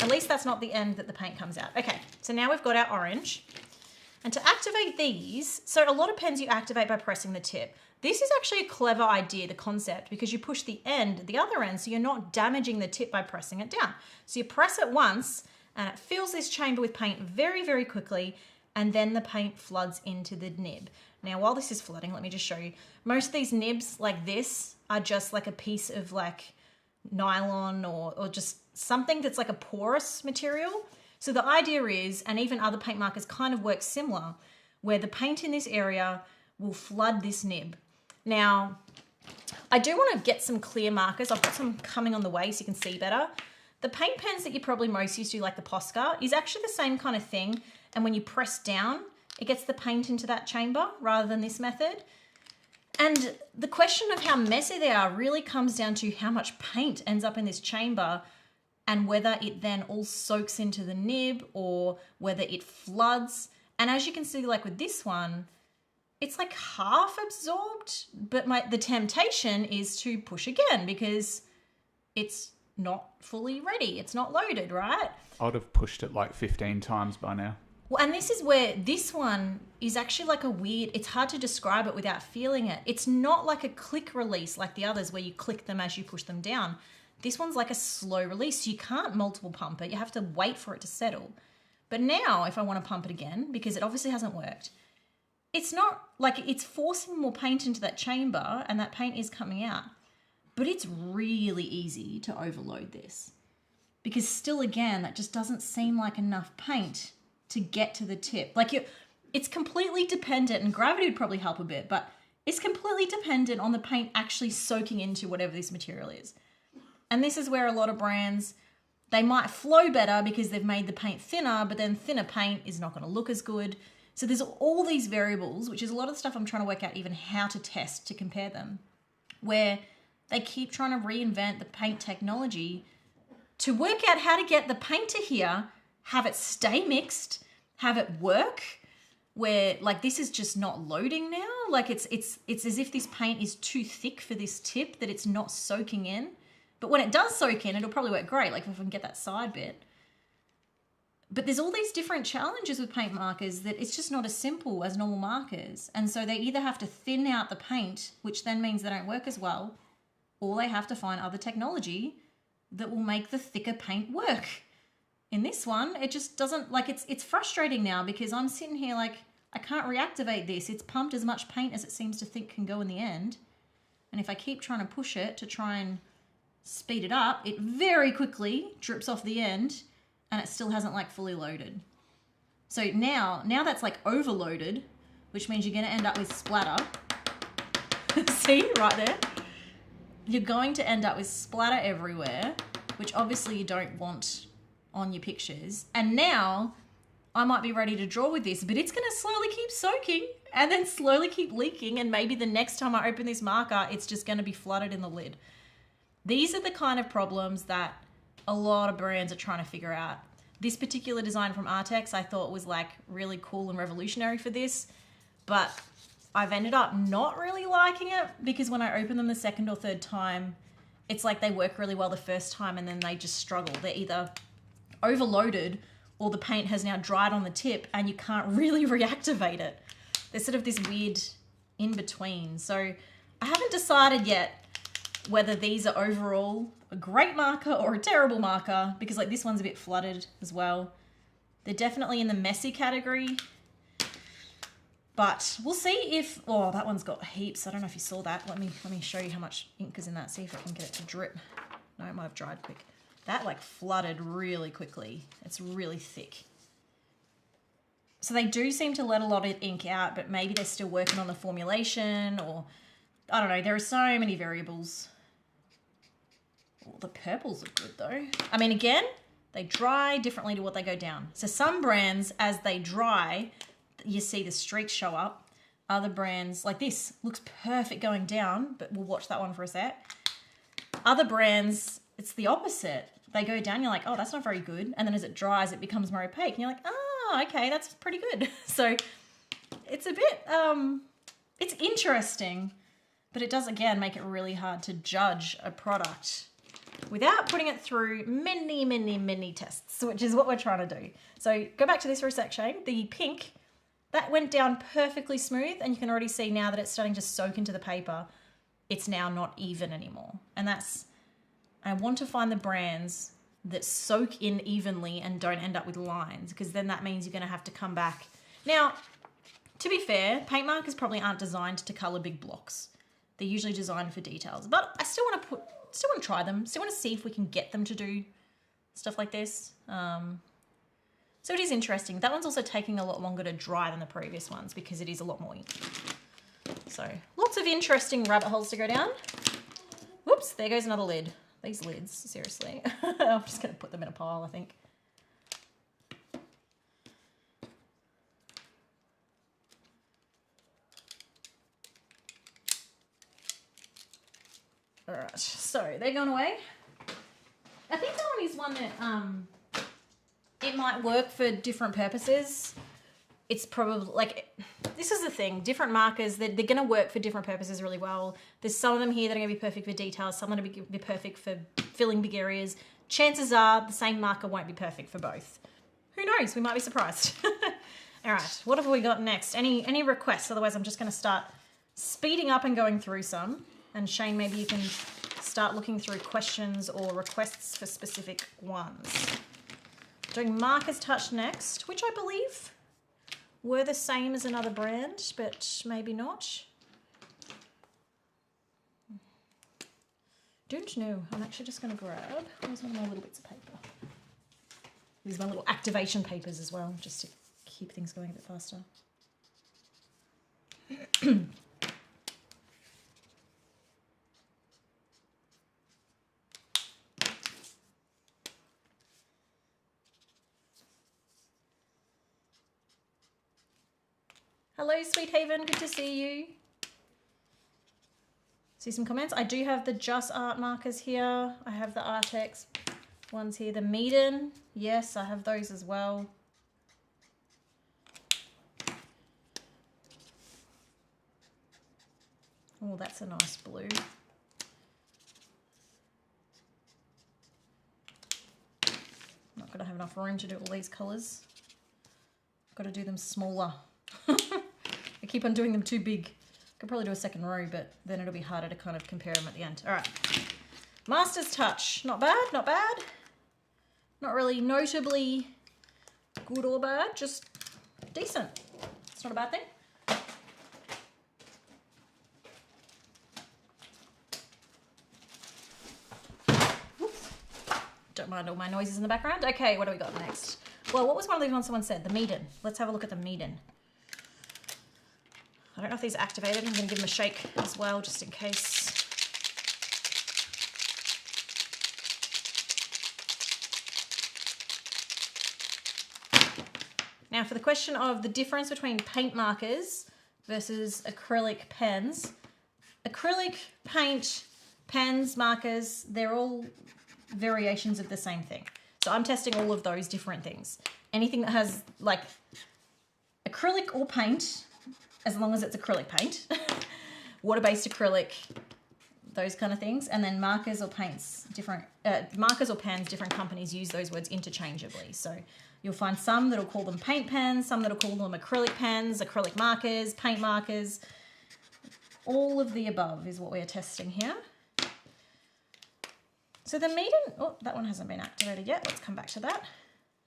At least that's not the end that the paint comes out. Okay, so now we've got our orange. And to activate these, so a lot of pens you activate by pressing the tip. This is actually a clever idea, the concept, because you push the end, the other end, so you're not damaging the tip by pressing it down. So you press it once, and it fills this chamber with paint very, very quickly, and then the paint floods into the nib. Now, while this is flooding, let me just show you. Most of these nibs like this are just like a piece of like nylon or just something that's like a porous material. So the idea is, and even other paint markers kind of work similar, where the paint in this area will flood this nib. Now, I do want to get some clear markers. I've got some coming on the way so you can see better. The paint pens that you're probably most used to, like the Posca, is actually the same kind of thing. And when you press down, it gets the paint into that chamber rather than this method. And the question of how messy they are really comes down to how much paint ends up in this chamber and whether it then all soaks into the nib or whether it floods. And as you can see, like with this one, it's like half absorbed, but the temptation is to push again because it's not fully ready. It's not loaded, right? I'd have pushed it like 15 times by now. Well, and this is where this one is actually like a weird, it's hard to describe it without feeling it. It's not like a click release like the others where you click them as you push them down. This one's like a slow release. So you can't multiple pump it. You have to wait for it to settle. But now if I want to pump it again, because it obviously hasn't worked, it's not like it's forcing more paint into that chamber and that paint is coming out. But it's really easy to overload this because still, again, that just doesn't seem like enough paint to get to the tip. Like it's completely dependent, and gravity would probably help a bit, but it's completely dependent on the paint actually soaking into whatever this material is. And this is where a lot of brands, they might flow better because they've made the paint thinner, but then thinner paint is not going to look as good. So there's all these variables, which is a lot of the stuff I'm trying to work out even how to test to compare them, where they keep trying to reinvent the paint technology to work out how to get the paint to here, have it stay mixed, have it work, where like this is just not loading now. Like it's as if this paint is too thick for this tip, that it's not soaking in. But when it does soak in, it'll probably work great, like if I can get that side bit. But there's all these different challenges with paint markers that it's just not as simple as normal markers. And so they either have to thin out the paint, which then means they don't work as well, or they have to find other technology that will make the thicker paint work. In this one, it just doesn't, like it's frustrating now because I'm sitting here like, I can't reactivate this. It's pumped as much paint as it seems to think can go in the end. And if I keep trying to push it to try and speed it up, it very quickly drips off the end and it still hasn't like fully loaded. So now that's like overloaded, which means you're going to end up with splatter. See, right there? You're going to end up with splatter everywhere, which obviously you don't want on your pictures. And now I might be ready to draw with this, but it's going to slowly keep soaking and then slowly keep leaking. And maybe the next time I open this marker, it's just going to be flooded in the lid. These are the kind of problems that a lot of brands are trying to figure out. This particular design from Artex I thought was like really cool and revolutionary for this, but I've ended up not really liking it because when I open them the second or third time, it's like they work really well the first time and then they just struggle. They're either overloaded or the paint has now dried on the tip and you can't really reactivate it. There's sort of this weird in between. So I haven't decided yet whether these are overall a great marker or a terrible marker, because like this one's a bit flooded as well. They're definitely in the messy category. But we'll see if, oh, that one's got heaps. I don't know if you saw that. Let me show you how much ink is in that. See if I can get it to drip. No, it might have dried quick. That like flooded really quickly. It's really thick. So they do seem to let a lot of ink out, but maybe they're still working on the formulation, or I don't know. There are so many variables. Oh, the purples are good though. I mean, again, they dry differently to what they go down. So some brands, as they dry, you see the streaks show up. Other brands, like this, looks perfect going down, but we'll watch that one for a sec. Other brands, it's the opposite. They go down, you're like, oh, that's not very good. And then as it dries, it becomes more opaque. And you're like, oh, okay, that's pretty good. So it's a bit, it's interesting, but it does, again, make it really hard to judge a product without putting it through many, many, many tests, which is what we're trying to do. So go back to this for a sec, Shane. The pink, that went down perfectly smooth, and you can already see now that it's starting to soak into the paper. It's now not even anymore. And that's, I want to find the brands that soak in evenly and don't end up with lines, because then that means you're going to have to come back. Now, to be fair, paint markers probably aren't designed to color big blocks. They're usually designed for details, but I still want to try them. Still want to see if we can get them to do stuff like this. So it is interesting. That one's also taking a lot longer to dry than the previous ones because it is a lot more ink. So lots of interesting rabbit holes to go down. Whoops, there goes another lid. These lids, seriously. I'm just going to put them in a pile, I think. All right, so they're going away. I think that one is one that it might work for different purposes. It's probably like, this is the thing, different markers, they're going to work for different purposes really well. There's some of them here that are going to be perfect for details, some that are going to be perfect for filling big areas. Chances are the same marker won't be perfect for both. Who knows? We might be surprised. All right, what have we got next? Any requests? Otherwise, I'm just going to start speeding up and going through some. And Shane, maybe you can start looking through questions or requests for specific ones. Doing Markers Touch next, which I believe were the same as another brand, but maybe not. Don't know. I'm actually just going to grab, where's one of my little bits of paper? These are my little activation papers as well, just to keep things going a bit faster. Hello, Sweet Haven. Good to see you. See some comments. I do have the Just Art markers here. I have the Artex ones here. The Meeden. Yes, I have those as well. Oh, that's a nice blue. Not going to have enough room to do all these colours. Got to do them smaller. I keep on doing them too big. Could probably do a second row, but then it'll be harder to kind of compare them at the end. All right. Master's Touch. Not bad, not bad. Not really notably good or bad, just decent. It's not a bad thing. Whoops. Don't mind all my noises in the background. Okay, what do we got next? Well, what was one of these ones someone said? The Meeden. Let's have a look at the Meeden. I don't know if these are activated. I'm going to give them a shake as well, just in case. Now for the question of the difference between paint markers versus acrylic pens. Acrylic paint, pens, markers, they're all variations of the same thing. So I'm testing all of those different things. Anything that has like acrylic or paint, as long as it's acrylic paint, water-based acrylic, those kind of things. And then markers or paints, different, markers or pens, different companies use those words interchangeably. So you'll find some that'll call them paint pens, some that'll call them acrylic pens, acrylic markers, paint markers. All of the above is what we're testing here. So the Meeden, oh, that one hasn't been activated yet. Let's come back to that.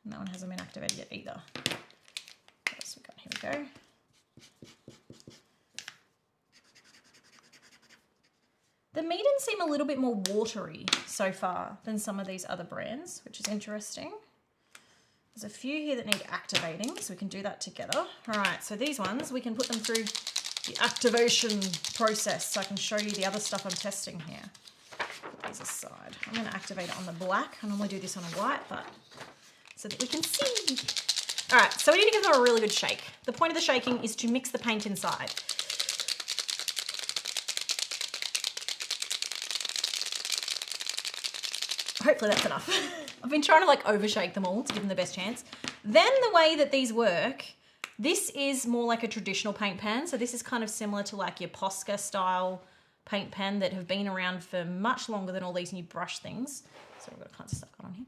And that one hasn't been activated yet either. What else we got? Here we go. The Meeden seem a little bit more watery so far than some of these other brands, which is interesting. There's a few here that need activating, so we can do that together. All right, so these ones, we can put them through the activation process so I can show you the other stuff I'm testing here. Put these aside. I'm going to activate it on the black. I normally do this on a white, but so that we can see. All right, so we need to give them a really good shake. The point of the shaking is to mix the paint inside. Hopefully that's enough. I've been trying to like overshake them all to give them the best chance. Then the way that these work, this is more like a traditional paint pan. So this is kind of similar to like your Posca style paint pen that have been around for much longer than all these new brush things. So I've got a kind of stuff going on here.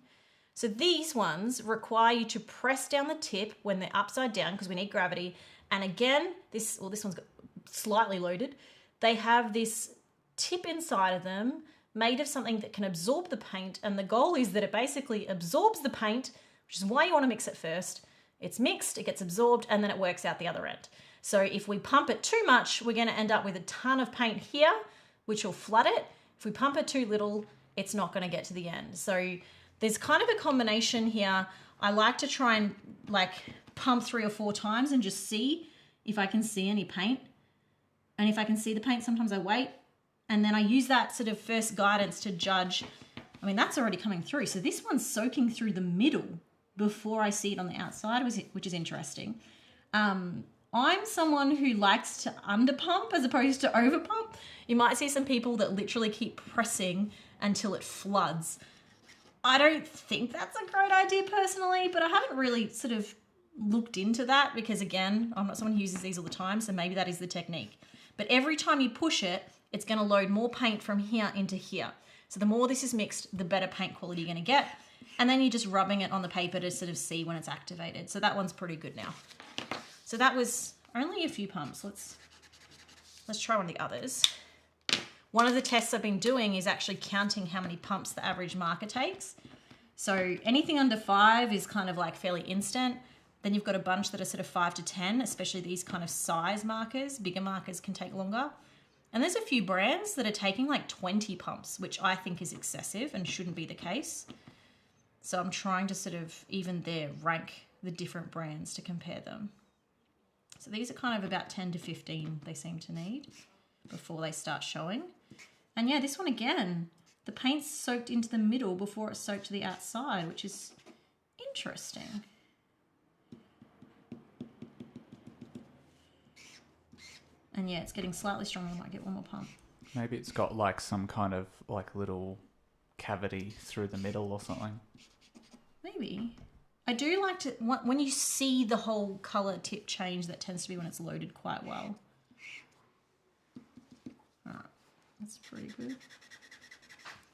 So these ones require you to press down the tip when they're upside down because we need gravity. And again, this one's got slightly loaded. They have this tip inside of them made of something that can absorb the paint. And the goal is that it basically absorbs the paint, which is why you want to mix it first. It's mixed, it gets absorbed, and then it works out the other end. So if we pump it too much, we're going to end up with a ton of paint here, which will flood it. If we pump it too little, it's not going to get to the end. So there's kind of a combination here. I like to try and like pump 3 or 4 times and just see if I can see any paint. And if I can see the paint, sometimes I wait. And then I use that sort of first guidance to judge. I mean, that's already coming through. So this one's soaking through the middle before I see it on the outside, which is interesting. I'm someone who likes to underpump as opposed to overpump. You might see some people that literally keep pressing until it floods. I don't think that's a great idea personally, but I haven't really sort of looked into that because again, I'm not someone who uses these all the time, so maybe that is the technique. But every time you push it, it's going to load more paint from here into here. So the more this is mixed, the better paint quality you're going to get. And then you're just rubbing it on the paper to sort of see when it's activated. So that one's pretty good now. So that was only a few pumps. Let's try one of the others. One of the tests I've been doing is actually counting how many pumps the average marker takes. So anything under 5 is kind of like fairly instant. Then you've got a bunch that are sort of 5 to 10, especially these kind of size markers. Bigger markers can take longer. And there's a few brands that are taking like 20 pumps, which I think is excessive and shouldn't be the case. So I'm trying to sort of even there rank the different brands to compare them. So these are kind of about 10 to 15 they seem to need before they start showing. And yeah, this one again, the paint's soaked into the middle before it's soaked to the outside, which is interesting. And yeah, it's getting slightly stronger. I might get one more pump. Maybe it's got like some kind of like little cavity through the middle or something. Maybe. I do like to, when you see the whole colour tip change, that tends to be when it's loaded quite well. Alright, that's pretty good.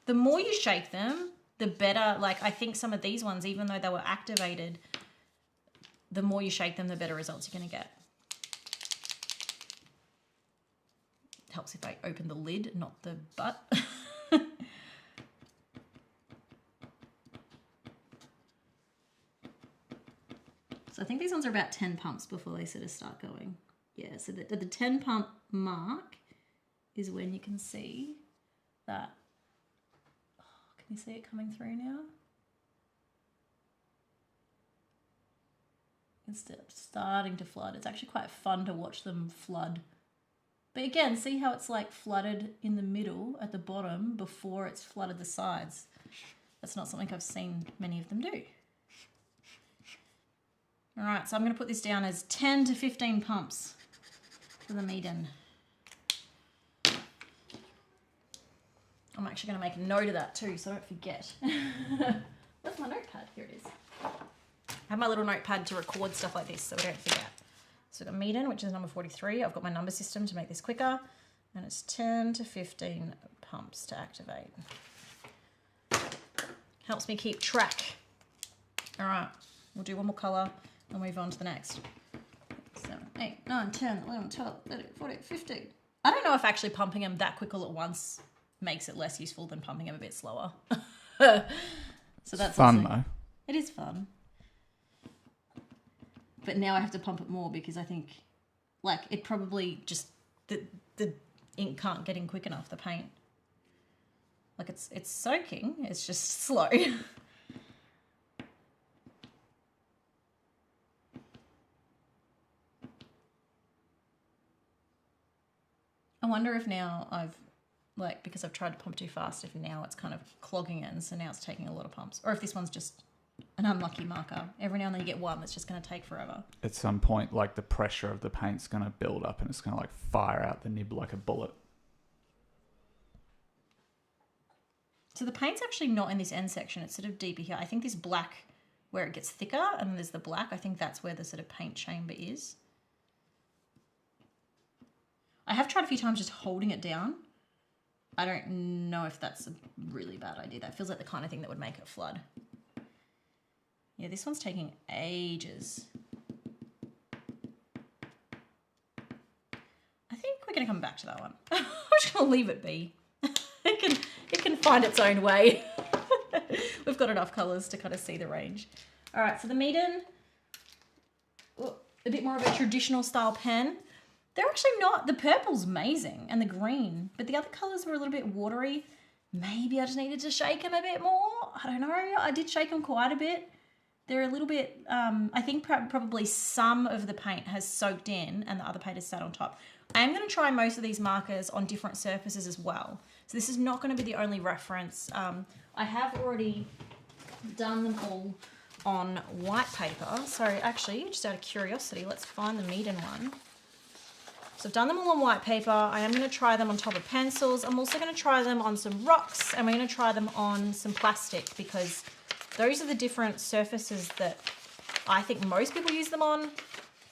The more you shake them, the better. Like I think some of these ones, even though they were activated, the more you shake them, the better results you're going to get. Helps if I open the lid, not the butt. So I think these ones are about 10 pumps before they sort of start going. Yeah, so at the 10 pump mark is when you can see that. Oh, can you see it coming through now? It's starting to flood. It's actually quite fun to watch them flood. But again, see how it's like flooded in the middle at the bottom before it's flooded the sides. That's not something I've seen many of them do. All right, so I'm going to put this down as 10 to 15 pumps for the Meeden. I'm actually going to make a note of that too, so I don't forget. Where's my notepad? Here it is. I have my little notepad to record stuff like this so I don't forget. So I've got Meeden, which is number 43. I've got my number system to make this quicker. And it's 10 to 15 pumps to activate. Helps me keep track. All right, we'll do one more colour and move on to the next. 7, 8, 9, 10, 11, 12, 13, 14, 15. I don't know if actually pumping them that quick all at once makes it less useful than pumping them a bit slower. So that's fun though. It is fun. But now I have to pump it more because I think like it probably just, the ink can't get in quick enough, the paint. Like it's soaking, it's just slow. I wonder if now I've, like, because I've tried to pump too fast, if now it's kind of clogging it and so now it's taking a lot of pumps. Or if this one's just an unlucky marker. Every now and then you get one that's just going to take forever. At some point, like, the pressure of the paint's going to build up and it's going to, like, fire out the nib like a bullet. So the paint's actually not in this end section. It's sort of deeper here. I think this black, where it gets thicker and then there's the black, I think that's where the sort of paint chamber is. I have tried a few times just holding it down. I don't know if that's a really bad idea. That feels like the kind of thing that would make it flood. Yeah, this one's taking ages. I think we're going to come back to that one. I'm just going to leave it be. It can find its own way. We've got enough colours to kind of see the range. All right, so the Meeden, a bit more of a traditional style pen. They're actually not, the purple's amazing and the green, but the other colours were a little bit watery. Maybe I just needed to shake them a bit more. I don't know. I did shake them quite a bit. They're a little bit, I think probably some of the paint has soaked in and the other paint has sat on top. I am going to try most of these markers on different surfaces as well. So this is not going to be the only reference. I have already done them all on white paper. So actually, just out of curiosity, let's find the Meeden one. So I've done them all on white paper. I am going to try them on top of pencils. I'm also going to try them on some rocks and we're going to try them on some plastic because those are the different surfaces that I think most people use them on.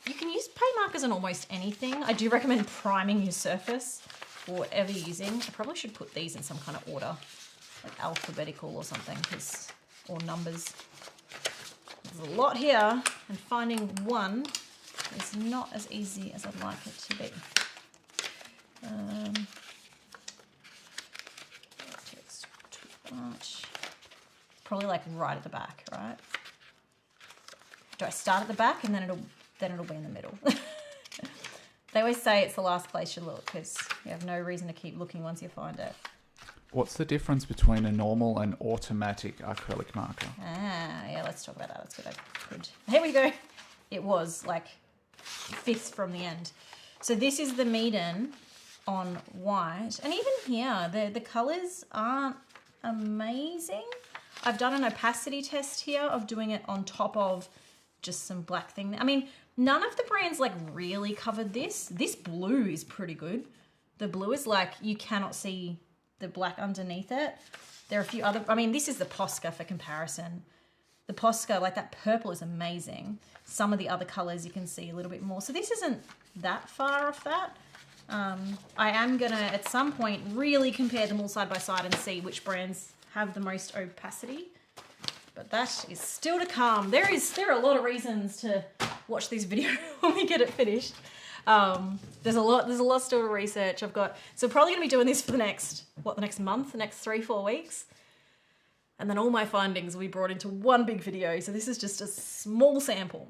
You can use paint markers on almost anything. I do recommend priming your surface or whatever you're using. I probably should put these in some kind of order, like alphabetical or something, or numbers. There's a lot here and finding one is not as easy as I'd like it to be. Artist, probably like right at the back, right? Do I start at the back and then it'll be in the middle? They always say it's the last place you look because you have no reason to keep looking once you find it. What's the difference between a normal and automatic acrylic marker? Yeah, let's talk about that. That's good. Here we go. It was like fifth from the end. So this is the Meeden on white. And even here, the colours aren't amazing. I've done an opacity test here of doing it on top of just some black thing. I mean, none of the brands like really covered this. This blue is pretty good. The blue is like, you cannot see the black underneath it. There are a few other, I mean, this is the Posca for comparison. The Posca, like that purple is amazing. Some of the other colors you can see a little bit more. So this isn't that far off that. I am gonna, at some point, really compare them all side by side and see which brands have the most opacity. But that is still to come. There are a lot of reasons to watch this video when we get it finished. There's a lot still to research. So probably gonna be doing this for the next month, the next 3-4 weeks. And then all my findings will be brought into one big video. So this is just a small sample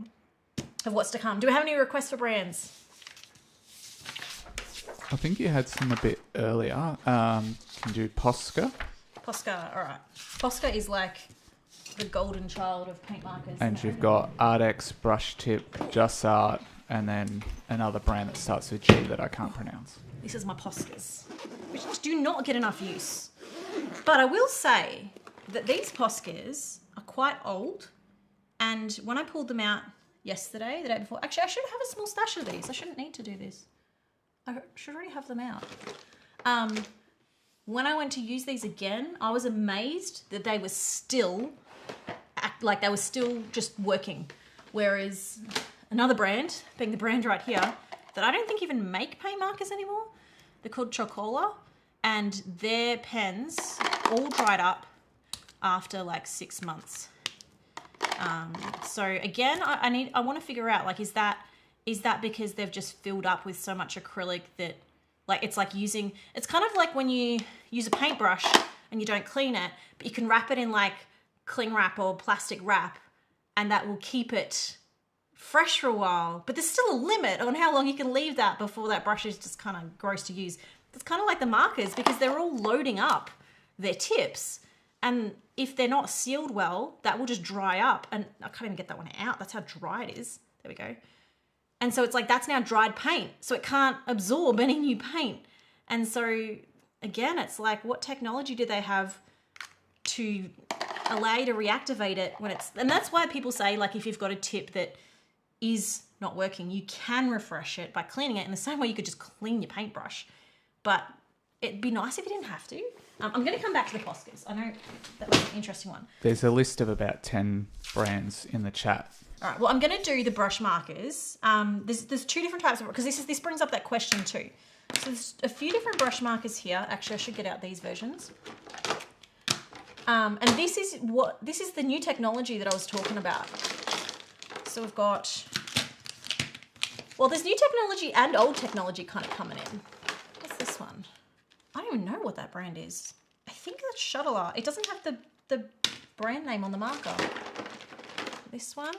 of what's to come. Do we have any requests for brands? I think you had some a bit earlier. Can you do Posca? Posca, all right. Posca is like the golden child of paint markers. And you've got Artx, Brush Tip, Just Art, and then another brand that starts with G that I can't pronounce. This is my Poscas, which do not get enough use. But I will say that these Poscas are quite old. And when I pulled them out yesterday, the day before, actually I should have a small stash of these. I shouldn't need to do this. I should already have them out. When I went to use these again, I was amazed that they were still just working. Whereas another brand, being the brand right here, that I don't think even make paint markers anymore, they're called Chocola, and their pens all dried up after like 6 months. So again, I want to figure out, like, is that because they've just filled up with so much acrylic that, like, it's kind of like when you use a paintbrush and you don't clean it, but you can wrap it in like cling wrap or plastic wrap and that will keep it fresh for a while, but there's still a limit on how long you can leave that before that brush is just kind of gross to use. It's kind of like the markers because they're all loading up their tips. And if they're not sealed well, that will just dry up. And I can't even get that one out. That's how dry it is. There we go. And so it's like, that's now dried paint. So it can't absorb any new paint. And so again, it's like, what technology do they have to allow you to reactivate it when it's, and that's why people say, like, if you've got a tip that is not working, you can refresh it by cleaning it in the same way you could just clean your paintbrush. But it'd be nice if you didn't have to. I'm going to come back to the Poscas. I know that was an interesting one. There's a list of about 10 brands in the chat. All right, well, I'm going to do the brush markers. There's two different types of, because this brings up that question too. So there's a few different brush markers here. Actually, I should get out these versions. And this is the new technology that I was talking about. So we've got, well, there's new technology and old technology kind of coming in. What's this one? I don't even know what that brand is. I think that's Shuttle Art. It doesn't have the brand name on the marker. This one.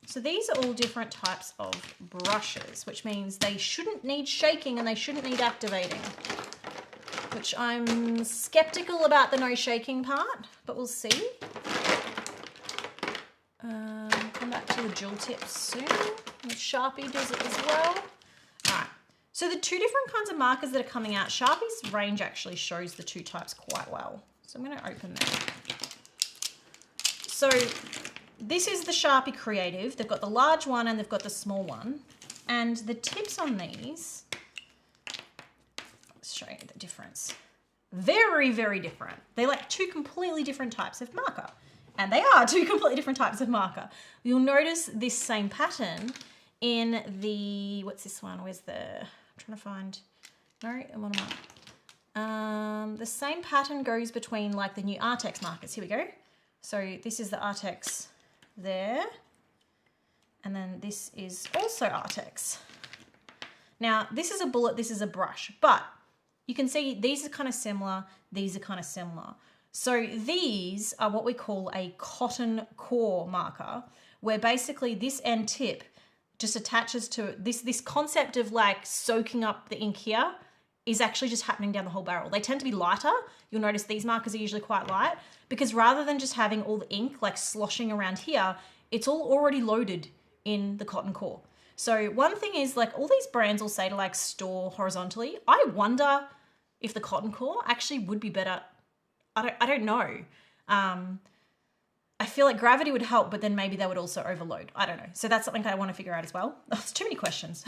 So these are all different types of brushes, which means they shouldn't need shaking and they shouldn't need activating, which I'm skeptical about the no shaking part, but we'll see. Come back to the jewel tips soon. And Sharpie does it as well. All right. So the two different kinds of markers that are coming out, Sharpie's range actually shows the two types quite well. So I'm going to open that. So this is the Sharpie Creative. They've got the large one and they've got the small one. And the tips on these, let's show you the difference. Very, very different. They're like two completely different types of marker. And they are two completely different types of marker. You'll notice this same pattern in the, what's this one? Where's the, I'm trying to find, no, what am I? The same pattern goes between like the new Artex markers. Here we go. So this is the Artex there. And then this is also Artex. Now, this is a bullet, this is a brush, but you can see these are kind of similar, these are kind of similar. So these are what we call a cotton core marker, where basically this end tip just attaches to this concept of like soaking up the ink here is actually just happening down the whole barrel. They tend to be lighter. You'll notice these markers are usually quite light because rather than just having all the ink like sloshing around here, it's all already loaded in the cotton core. So one thing is like all these brands will say to like store horizontally. I wonder if the cotton core actually would be better. I don't know. I feel like gravity would help, but then maybe they would also overload. I don't know. So that's something I want to figure out as well. Oh, it's too many questions.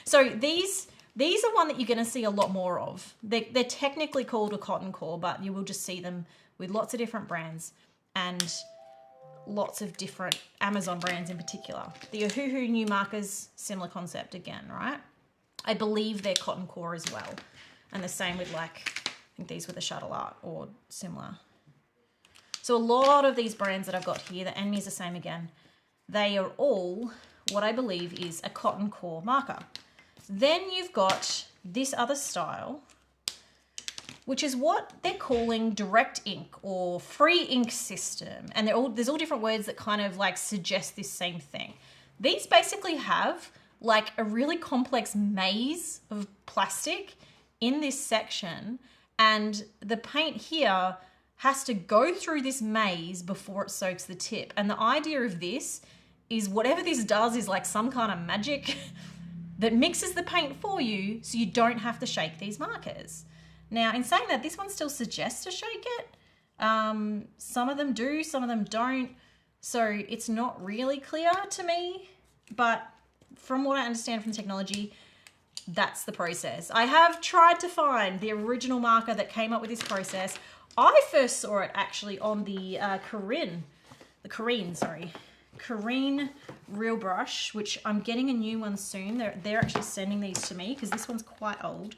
So these are one that you're going to see a lot more of. They're technically called a cotton core, but you will just see them with lots of different brands and lots of different Amazon brands in particular. The Ohuhu new markers, similar concept again, right? I believe they're cotton core as well. And the same with like, I think these were the Shuttle Art or similar. So a lot of these brands that I've got here, the Enmy is the same again. They are all what I believe is a cotton core marker. Then you've got this other style, which is what they're calling direct ink or free ink system. And there's all different words that kind of like suggest this same thing. These basically have like a really complex maze of plastic in this section, and the paint here has to go through this maze before it soaks the tip. And the idea of this is whatever this does is like some kind of magic that mixes the paint for you so you don't have to shake these markers. Now, in saying that, this one still suggests to shake it. Some of them do, some of them don't. So it's not really clear to me, but from what I understand from technology, that's the process. I have tried to find the original marker that came up with this process. I first saw it actually on the Karin Real Brush, which I'm getting a new one soon. They're actually sending these to me because this one's quite old,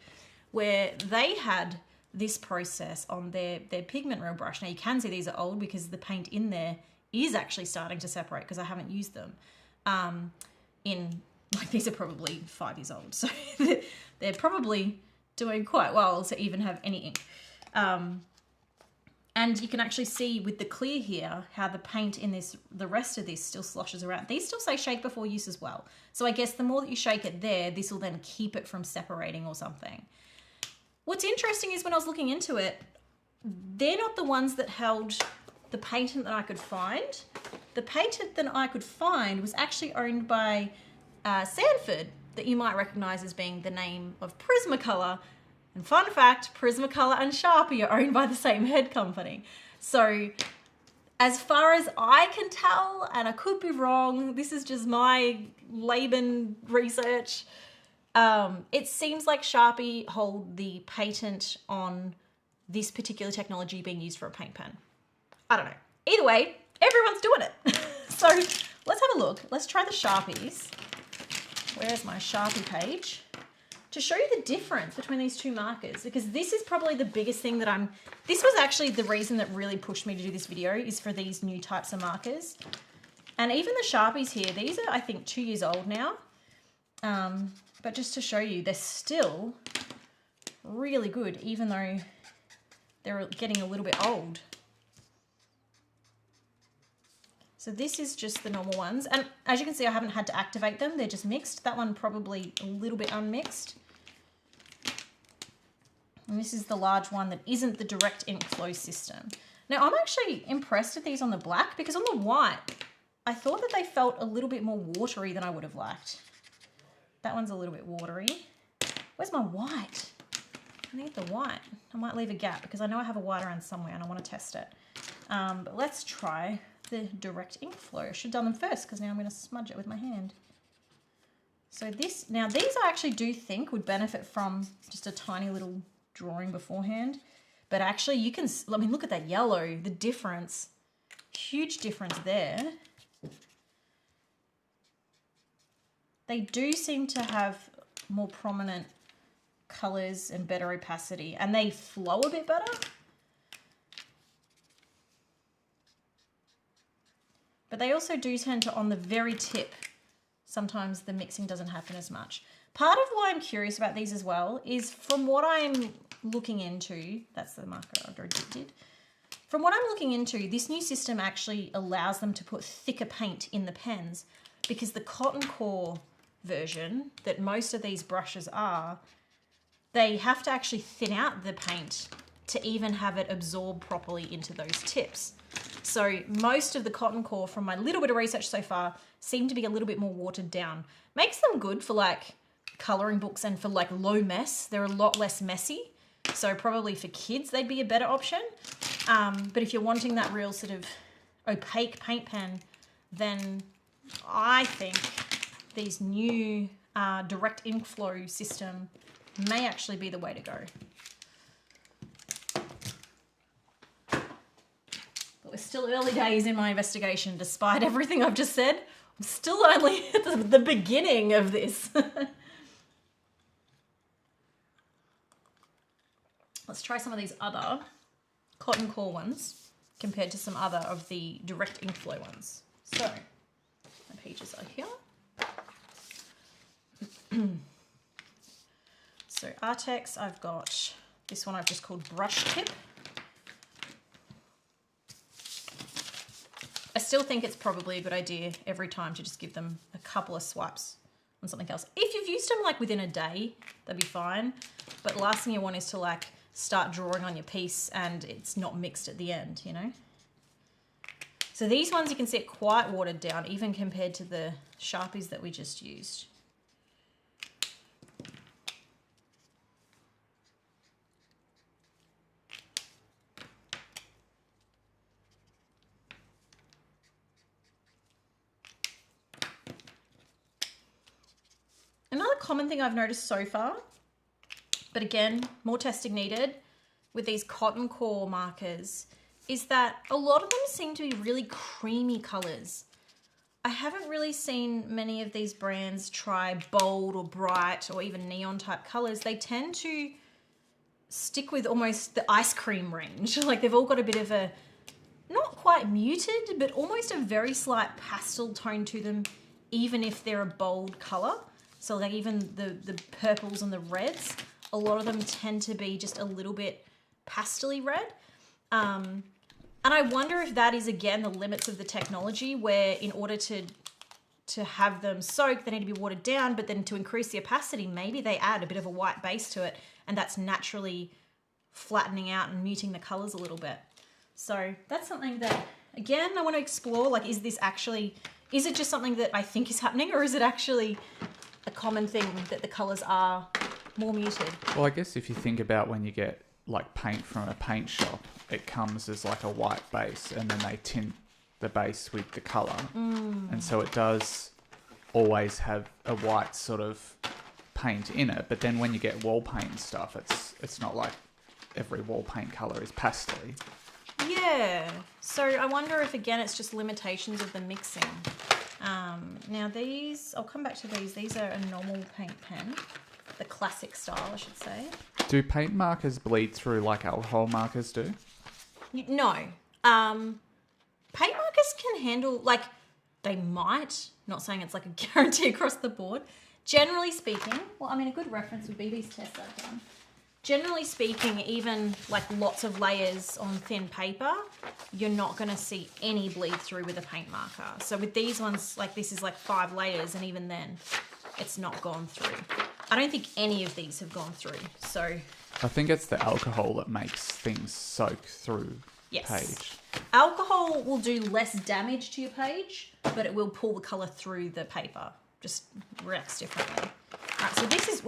where they had this process on their pigment Real Brush. Now you can see these are old because the paint in there is actually starting to separate because I haven't used them. Like these are probably 5 years old, so they're probably doing quite well to even have any ink. And you can actually see with the clear here how the paint in the rest of this still sloshes around. These still say shake before use as well. So I guess the more that you shake it there, this will then keep it from separating or something. What's interesting is when I was looking into it, they're not the ones that held the patent that I could find. The patent that I could find was actually owned by Sanford, that you might recognize as being the name of Prismacolor. And fun fact, Prismacolor and Sharpie are owned by the same head company. So as far as I can tell, and I could be wrong, this is just my layman research, it seems like Sharpie hold the patent on this particular technology being used for a paint pen. I don't know. Either way, everyone's doing it. So let's have a look. Let's try the Sharpies. Where's my Sharpie page? To show you the difference between these two markers, because this is probably the biggest thing that this was actually the reason that really pushed me to do this video, is for these new types of markers. And even the Sharpies here, these are, I think, 2 years old now. But just to show you, they're still really good, even though they're getting a little bit old. So this is just the normal ones. And as you can see, I haven't had to activate them. They're just mixed. That one probably a little bit unmixed. And this is the large one that isn't the direct ink flow system. Now, I'm actually impressed with these on the black, because on the white, I thought that they felt a little bit more watery than I would have liked. That one's a little bit watery. Where's my white? I need the white. I might leave a gap because I know I have a white around somewhere and I want to test it. But let's try the direct ink flow. I should have done them first, because now I'm going to smudge it with my hand. So these I actually do think would benefit from just a tiny little drawing beforehand. But actually you can, I mean, look at that yellow, the difference, huge difference there. They do seem to have more prominent colors and better opacity, and they flow a bit better. But they also do tend to, on the very tip, sometimes the mixing doesn't happen as much. Part of why I'm curious about these as well is, from what I'm looking into, that's the marker I already did. From what I'm looking into, this new system actually allows them to put thicker paint in the pens, because the cotton core version that most of these brushes are, they have to actually thin out the paint to even have it absorb properly into those tips. So most of the cotton core, from my little bit of research so far, seem to be a little bit more watered down. Makes them good for like coloring books and for like low mess. They're a lot less messy. So probably for kids, they'd be a better option. But if you're wanting that real sort of opaque paint pen, then I think these new direct ink flow system may actually be the way to go. But we're still early days in my investigation, despite everything I've just said. I'm still only at the beginning of this. Let's try some of these other cotton core ones compared to some other of the direct ink flow ones. So my pages are here. So Artex, I've got this one I've just called brush tip. I still think it's probably a good idea every time to just give them a couple of swipes on something else. If you've used them like within a day, that'd be fine. But the last thing you want is to like start drawing on your piece and it's not mixed at the end, you know? So these ones you can see it quite watered down, even compared to the Sharpies that we just used. Another common thing I've noticed so far, but again, more testing needed with these cotton core markers, is that a lot of them seem to be really creamy colors. I haven't really seen many of these brands try bold or bright or even neon type colors. They tend to stick with almost the ice cream range. Like they've all got a bit of a, not quite muted, but almost a very slight pastel tone to them, even if they're a bold color. So like even the purples and the reds, a lot of them tend to be just a little bit pastel-y red. And I wonder if that is, again, the limits of the technology, where in order to have them soak, they need to be watered down, but then to increase the opacity, maybe they add a bit of a white base to it, and that's naturally flattening out and muting the colors a little bit. So that's something that, again, I want to explore. Like, is it just something that I think is happening, or is it actually a common thing that the colors are more muted? Well, I guess if you think about when you get like paint from a paint shop, it comes as like a white base and then they tint the base with the color. And so it does always have a white sort of paint in it. But then when you get wall paint and stuff, it's not like every wall paint color is pastel. Yeah. So I wonder if, again, it's just limitations of the mixing. Now these, I'll come back to these. These are a normal paint pen, the classic style, I should say. Do paint markers bleed through like alcohol markers do? No. Paint markers can handle, like, they might. Not saying it's like a guarantee across the board. Generally speaking, well, I mean, a good reference would be these tests I've done. Generally speaking, even like lots of layers on thin paper, you're not going to see any bleed through with a paint marker. So with these ones, like this is like 5 layers, and even then it's not gone through. I don't think any of these have gone through. So I think it's the alcohol that makes things soak through yes. page. Alcohol will do less damage to your page, but it will pull the color through the paper. Just reacts differently. All right, so this is,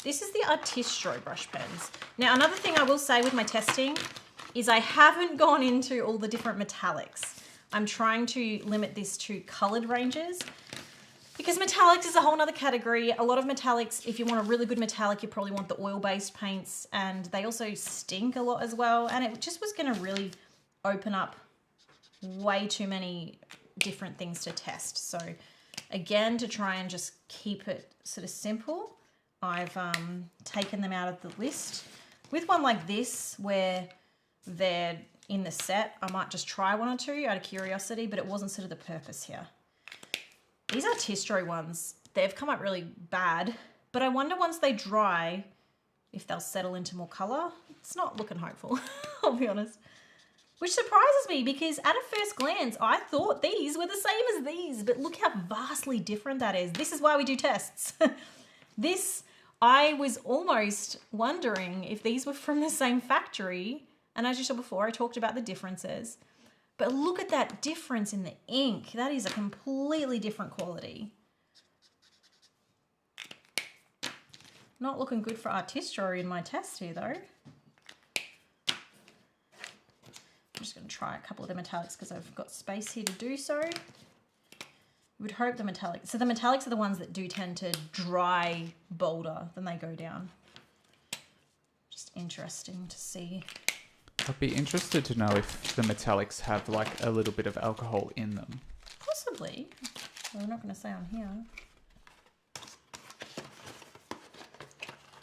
this is the Artistro brush pens. Now, another thing I will say with my testing is I haven't gone into all the different metallics. I'm trying to limit this to colored ranges because metallics is a whole nother category. A lot of metallics, if you want a really good metallic, you probably want the oil-based paints, and they also stink a lot as well. And it just was gonna really open up way too many different things to test. So again, to try and just keep it sort of simple, I've taken them out of the list. With one like this, where they're in the set, I might just try one or two out of curiosity, but it wasn't sort of the purpose here. These Artistro ones, they've come up really bad, but I wonder once they dry, if they'll settle into more color. It's not looking hopeful, I'll be honest. Which surprises me because at a first glance, I thought these were the same as these, but look how vastly different that is. This is why we do tests. This, I was almost wondering if these were from the same factory. And as you saw before, I talked about the differences. But look at that difference in the ink. That is a completely different quality. Not looking good for Artistro in my test here though. I'm just going to try a couple of the metallics because I've got space here to do so. You would hope the metallics. So the metallics are the ones that do tend to dry bolder than they go down. Just interesting to see. I'd be interested to know if the metallics have like a little bit of alcohol in them. Possibly. Well, I'm not going to say on here.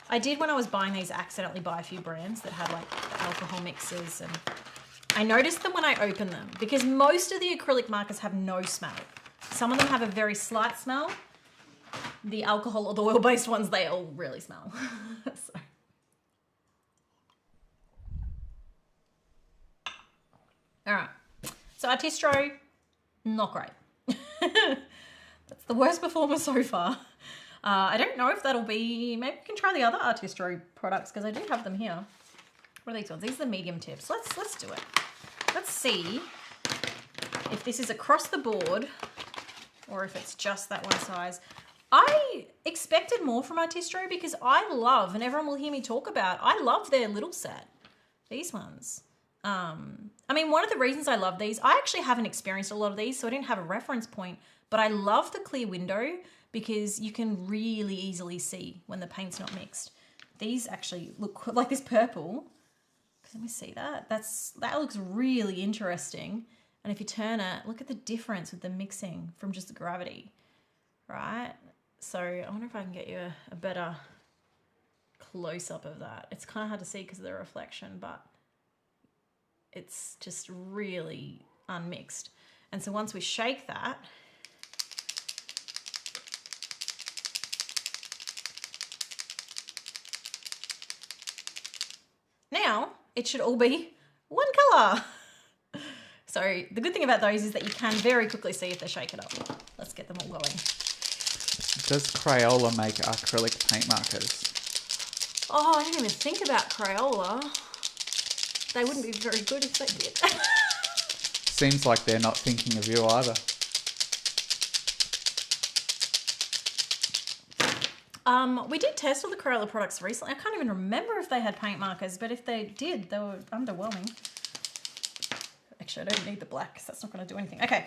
I did, when I was buying these, accidentally buy a few brands that had like the alcohol mixes, and I noticed them when I opened them because most of the acrylic markers have no smell. Some of them have a very slight smell. The alcohol or the oil-based ones, they all really smell. All right. So Artistro, not great. That's the worst performer so far. I don't know if that'll be, maybe we can try the other Artistro products because I do have them here. What are these ones? These are the medium tips. Let's do it. Let's see if this is across the board or if it's just that one size. I expected more from Artistro because I love, and everyone will hear me talk about, I love their little set. These ones. I mean, one of the reasons I love these, I actually haven't experienced a lot of these, so I didn't have a reference point, but I love the clear window because you can really easily see when the paint's not mixed. These actually look like this purple. Let me see that. That looks really interesting. And if you turn it, look at the difference with the mixing from just the gravity, right? So I wonder if I can get you a better close-up of that. It's kind of hard to see because of the reflection, but it's just really unmixed. And so once we shake that, now it should all be one color. So the good thing about those is that you can very quickly see if they shake it up. Let's get them all going. Does Crayola make acrylic paint markers? Oh, I didn't even think about Crayola. they wouldn't be very good if they did. Seems like they're not thinking of you either. We did test all the Crayola products recently. I can't even remember if they had paint markers, but if they did, they were underwhelming. Actually, I don't need the black because that's not going to do anything. Okay,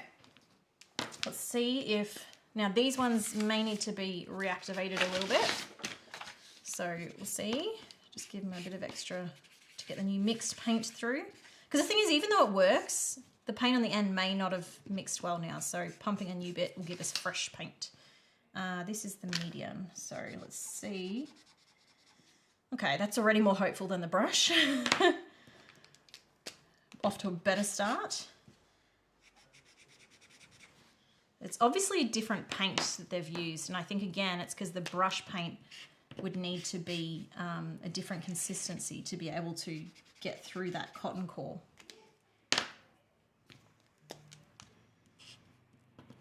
let's see if... Now, these ones may need to be reactivated a little bit. So, we'll see. Just give them a bit of extra to get the new mixed paint through. Because the thing is, even though it works, the paint on the end may not have mixed well now. So, pumping a new bit will give us fresh paint. This is the medium. So, let's see. Okay, that's already more hopeful than the brush. Off to a better start. It's obviously a different paint that they've used, and I think again it's because the brush paint would need to be a different consistency to be able to get through that cotton core.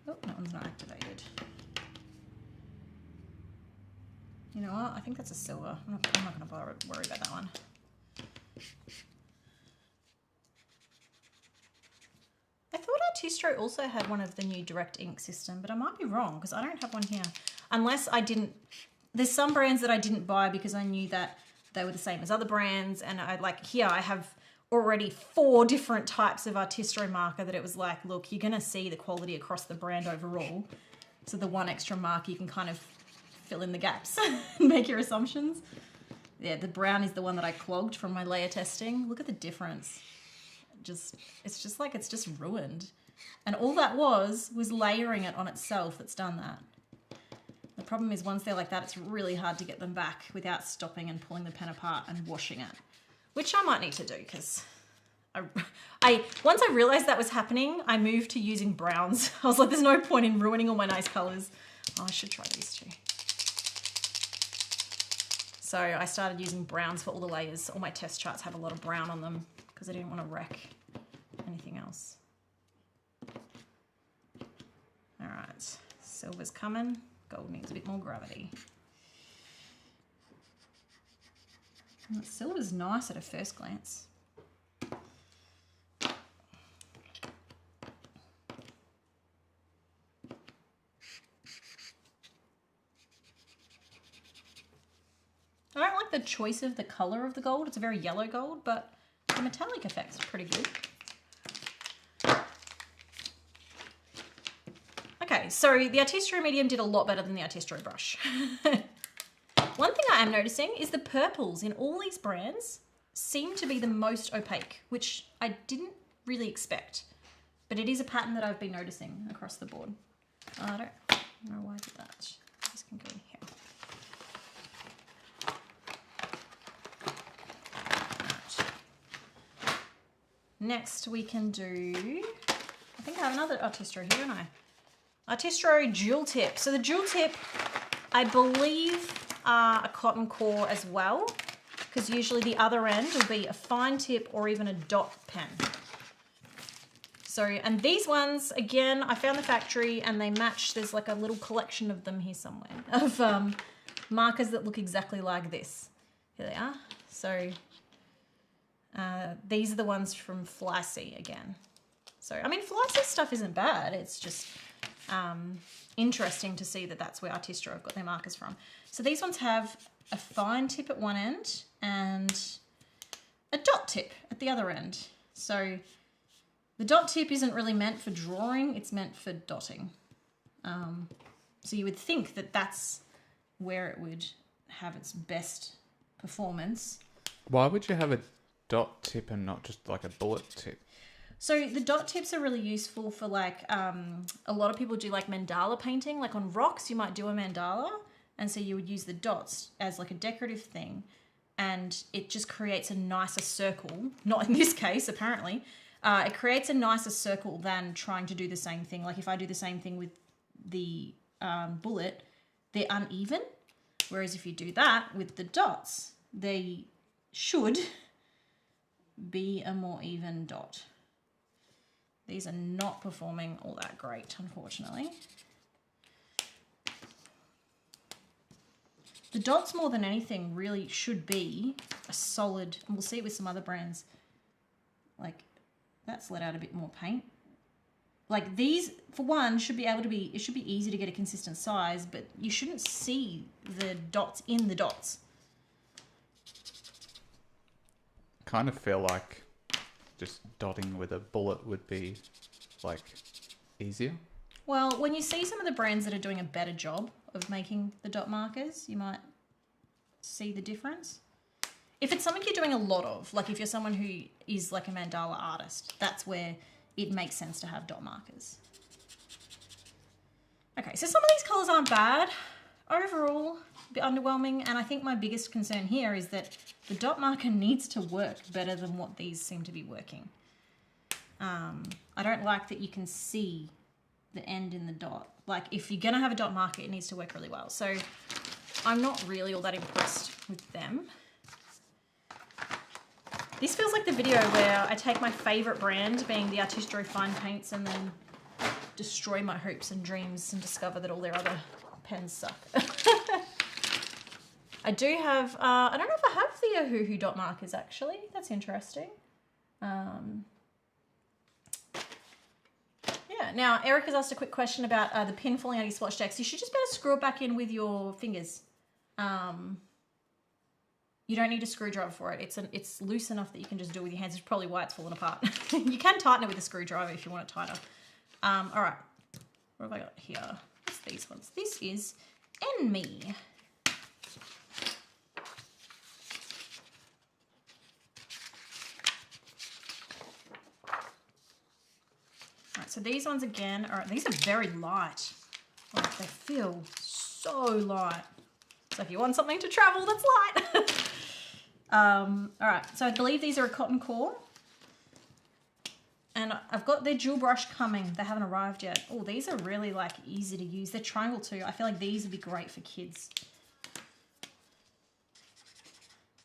Oh, that one's not activated. You know what? I think that's a silver. I'm not going to worry about that one. I thought Artistro also had one of the new direct ink system, but I might be wrong because I don't have one here. Unless I didn't, there's some brands that I didn't buy because I knew that they were the same as other brands. And I like here, I have already 4 different types of Artistro marker that it was like, look, you're going to see the quality across the brand overall. So the one extra mark, you can kind of fill in the gaps and make your assumptions. Yeah, the brown is the one that I clogged from my layer testing. Look at the difference. It's just like it's just ruined, and all that was layering it on itself. That's done that. The problem is once they're like that, it's really hard to get them back without stopping and pulling the pen apart and washing it, which I might need to do because once I realized that was happening, I moved to using browns. I was like, there's no point in ruining all my nice colors. Oh, I should try these too. So I started using browns for all the layers. All my test charts had a lot of brown on them because I didn't want to wreck anything else. All right, silver's coming. Gold needs a bit more gravity. And silver's nice at a first glance. I don't like the choice of the color of the gold. It's a very yellow gold, but the metallic effect's pretty good. Okay, so the Artistro medium did a lot better than the Artistro brush. One thing I am noticing is the purples in all these brands seem to be the most opaque, which I didn't really expect, but it is a pattern that I've been noticing across the board. I don't know why I did that. This can go here. Next we can do, I think I have another Artistro here, don't I? Artistro dual tip. So the dual tip, I believe, are a cotton core as well, because usually the other end will be a fine tip or even a dot pen. So, and these ones, again, I found the factory and they match. There's like a little collection of them here somewhere, of markers that look exactly like this. Here they are. So these are the ones from Flysea again. So, I mean, Flysea stuff isn't bad. It's just interesting to see that that's where Artistro have got their markers from. So these ones have a fine tip at one end and a dot tip at the other end. So the dot tip isn't really meant for drawing, it's meant for dotting. So you would think that that's where it would have its best performance. Why would you have a dot tip and not just like a bullet tip? So the dot tips are really useful for like, a lot of people do like mandala painting, like on rocks you might do a mandala, and so you would use the dots as like a decorative thing, and it just creates a nicer circle. Not in this case, apparently. It creates a nicer circle than trying to do the same thing. Like if I do the same thing with the bullet, they're uneven, whereas if you do that with the dots, they should be a more even dot. These are not performing all that great, unfortunately. The dots, more than anything, really should be a solid, and we'll see it with some other brands, That's let out a bit more paint. Like these, for one, should be able to be, it should be easy to get a consistent size, but you shouldn't see the dots in the dots. Kind of feel like just dotting with a bullet would be like easier. Well, when you see some of the brands that are doing a better job of making the dot markers, you might see the difference. If it's something you're doing a lot of, like if you're someone who is like a mandala artist, that's where it makes sense to have dot markers. Okay, so some of these colors aren't bad. Overall, a bit underwhelming, and I think my biggest concern here is that the dot marker needs to work better than what these seem to be working. I don't like that you can see the end in the dot. Like if you're gonna have a dot marker, it needs to work really well. So I'm not really all that impressed with them. This feels like the video where I take my favorite brand, being the Artistro fine paints, and then destroy my hopes and dreams and discover that all their other pens suck. I do have, I don't know if I have the Ohuhu dot markers actually. That's interesting. Yeah, now Eric has asked a quick question about the pin falling out of your swatch decks. You should just better screw it back in with your fingers. You don't need a screwdriver for it. It's loose enough that you can just do it with your hands. It's probably why it's fallen apart. You can tighten it with a screwdriver if you want it tighter. All right, what have I got here? What's these ones? This is Enmy. Alright, so these ones again are, these are very light. Like they feel so light. So if you want something to travel that's light. Alright, so I believe these are a cotton core. And I've got their dual brush coming. They haven't arrived yet. Oh, these are really like easy to use. They're triangle too. I feel like these would be great for kids.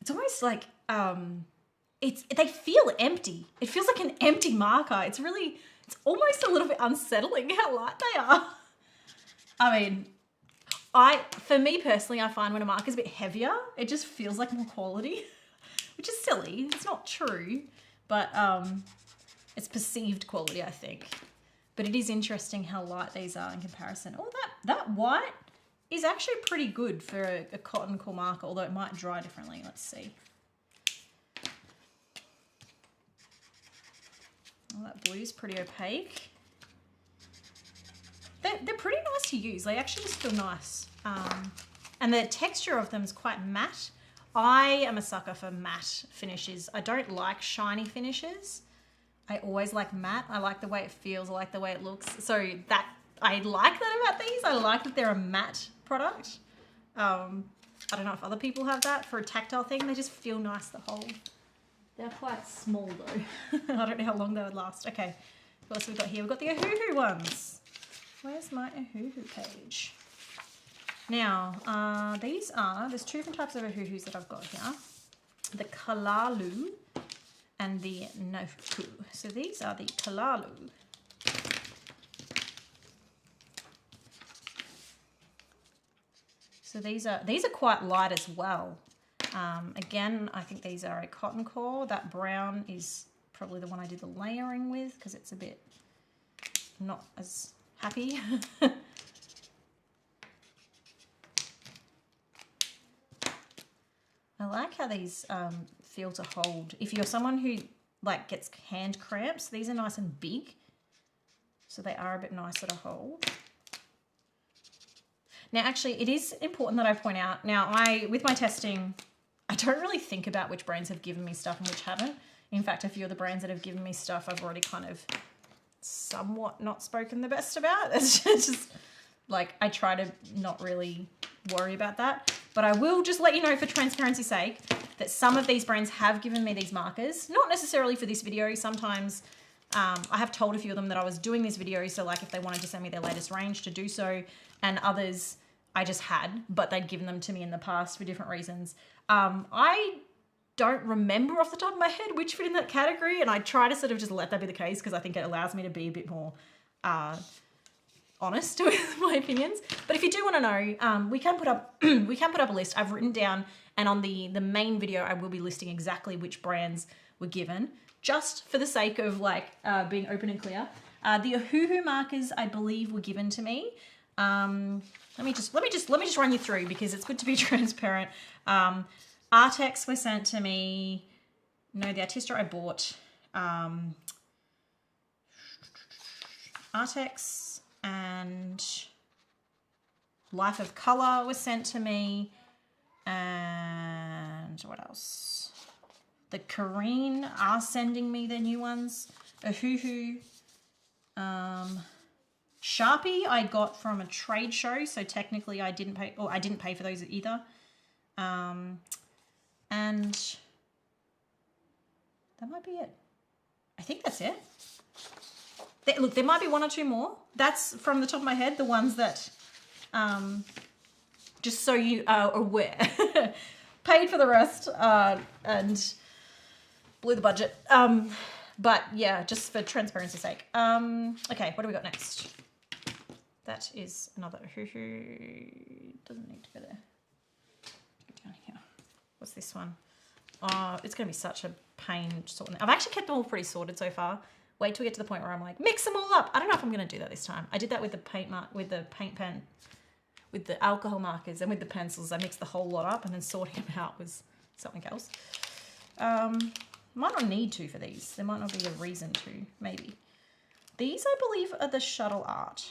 It's almost like, they feel empty. It feels like an empty marker. It's almost a little bit unsettling how light they are. I mean, for me personally, I find when a marker's a bit heavier, it just feels like more quality, which is silly. It's not true, but it's perceived quality, I think. But it is interesting how light these are in comparison. Oh, that white is actually pretty good for a cotton core marker, although it might dry differently. Let's see. Oh, that blue is pretty opaque. They're pretty nice to use. They actually just feel nice. And the texture of them is quite matte. I am a sucker for matte finishes. I don't like shiny finishes. I always like matte. I like the way it feels. I like the way it looks. So that I like that about these. I like that they're a matte product. I don't know if other people have that for a tactile thing. They just feel nice to hold. They're quite small though. I don't know how long they would last. Okay, what else have we got here? We've got the Ohuhu ones. Where's my Ohuhu page? Now, there's two different types of Ohuhus that I've got here. The Kalalu and the Nofu. So these are the Kalalu. So these are quite light as well. Again, I think these are a cotton core. That brown is probably the one I did the layering with because it's a bit not as happy. I like how these feel to hold. If you're someone who like gets hand cramps, these are nice and big. So they are a bit nicer to hold. Now, actually, it is important that I point out, now with my testing, I don't really think about which brands have given me stuff and which haven't. In fact, a few of the brands that have given me stuff, I've already kind of somewhat not spoken the best about. It's just like, I try to not really worry about that. But I will just let you know for transparency's sake that some of these brands have given me these markers, not necessarily for this video. Sometimes I have told a few of them that I was doing this video, so like if they wanted to send me their latest range to do so, and others I just had, but they'd given them to me in the past for different reasons. I don't remember off the top of my head which fit in that category, and I try to sort of just let that be the case because I think it allows me to be a bit more honest with my opinions. But if you do want to know, we can put up a list. I've written down, and on the main video I will be listing exactly which brands were given. just for the sake of like being open and clear. The Ohuhu markers, I believe, were given to me. Let me just run you through because it's good to be transparent. Artex were sent to me. No, the Artistro I bought. Artex and Life of Color was sent to me. And what else? The Karin are sending me their new ones. Ohuhu. Sharpie I got from a trade show, so technically I didn't pay for those either. And that might be it. I think that's it. Look, there might be one or two more. That's from the top of my head, the ones that, just so you are aware, paid for the rest and blew the budget. But yeah, just for transparency's sake. Okay, what do we got next? That is another Ohuhu. Doesn't need to go there. Go down here. What's this one? Oh, it's going to be such a pain sorting. I've actually kept them all pretty sorted so far. Wait till we get to the point where I'm like, mix them all up. I don't know if I'm going to do that this time. I did that with the paint pen, with the alcohol markers and with the pencils. I mixed the whole lot up and then sorting them out was something else. Might not need to for these. There might not be a reason to, maybe. These, I believe, are the shuttle art.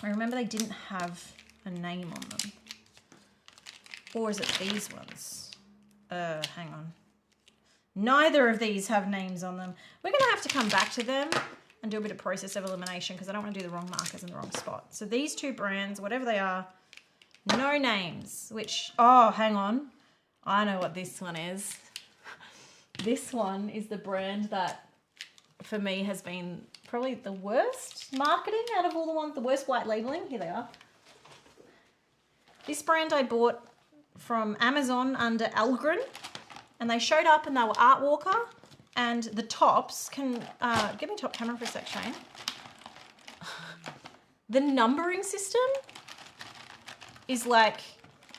I remember they didn't have a name on them. Or is it these ones? Hang on. Neither of these have names on them. We're going to have to come back to them and do a bit of process of elimination because I don't want to do the wrong markers in the wrong spot. So these two brands, whatever they are, no names, which, oh, hang on. I know what this one is. This one is the brand that, for me, has been probably the worst marketing out of all the ones, the worst white labeling. Here they are. This brand I bought from Amazon under Algren, and they showed up and they were Art Walker, and the tops can, give me top camera for a sec, Shane. The numbering system is like,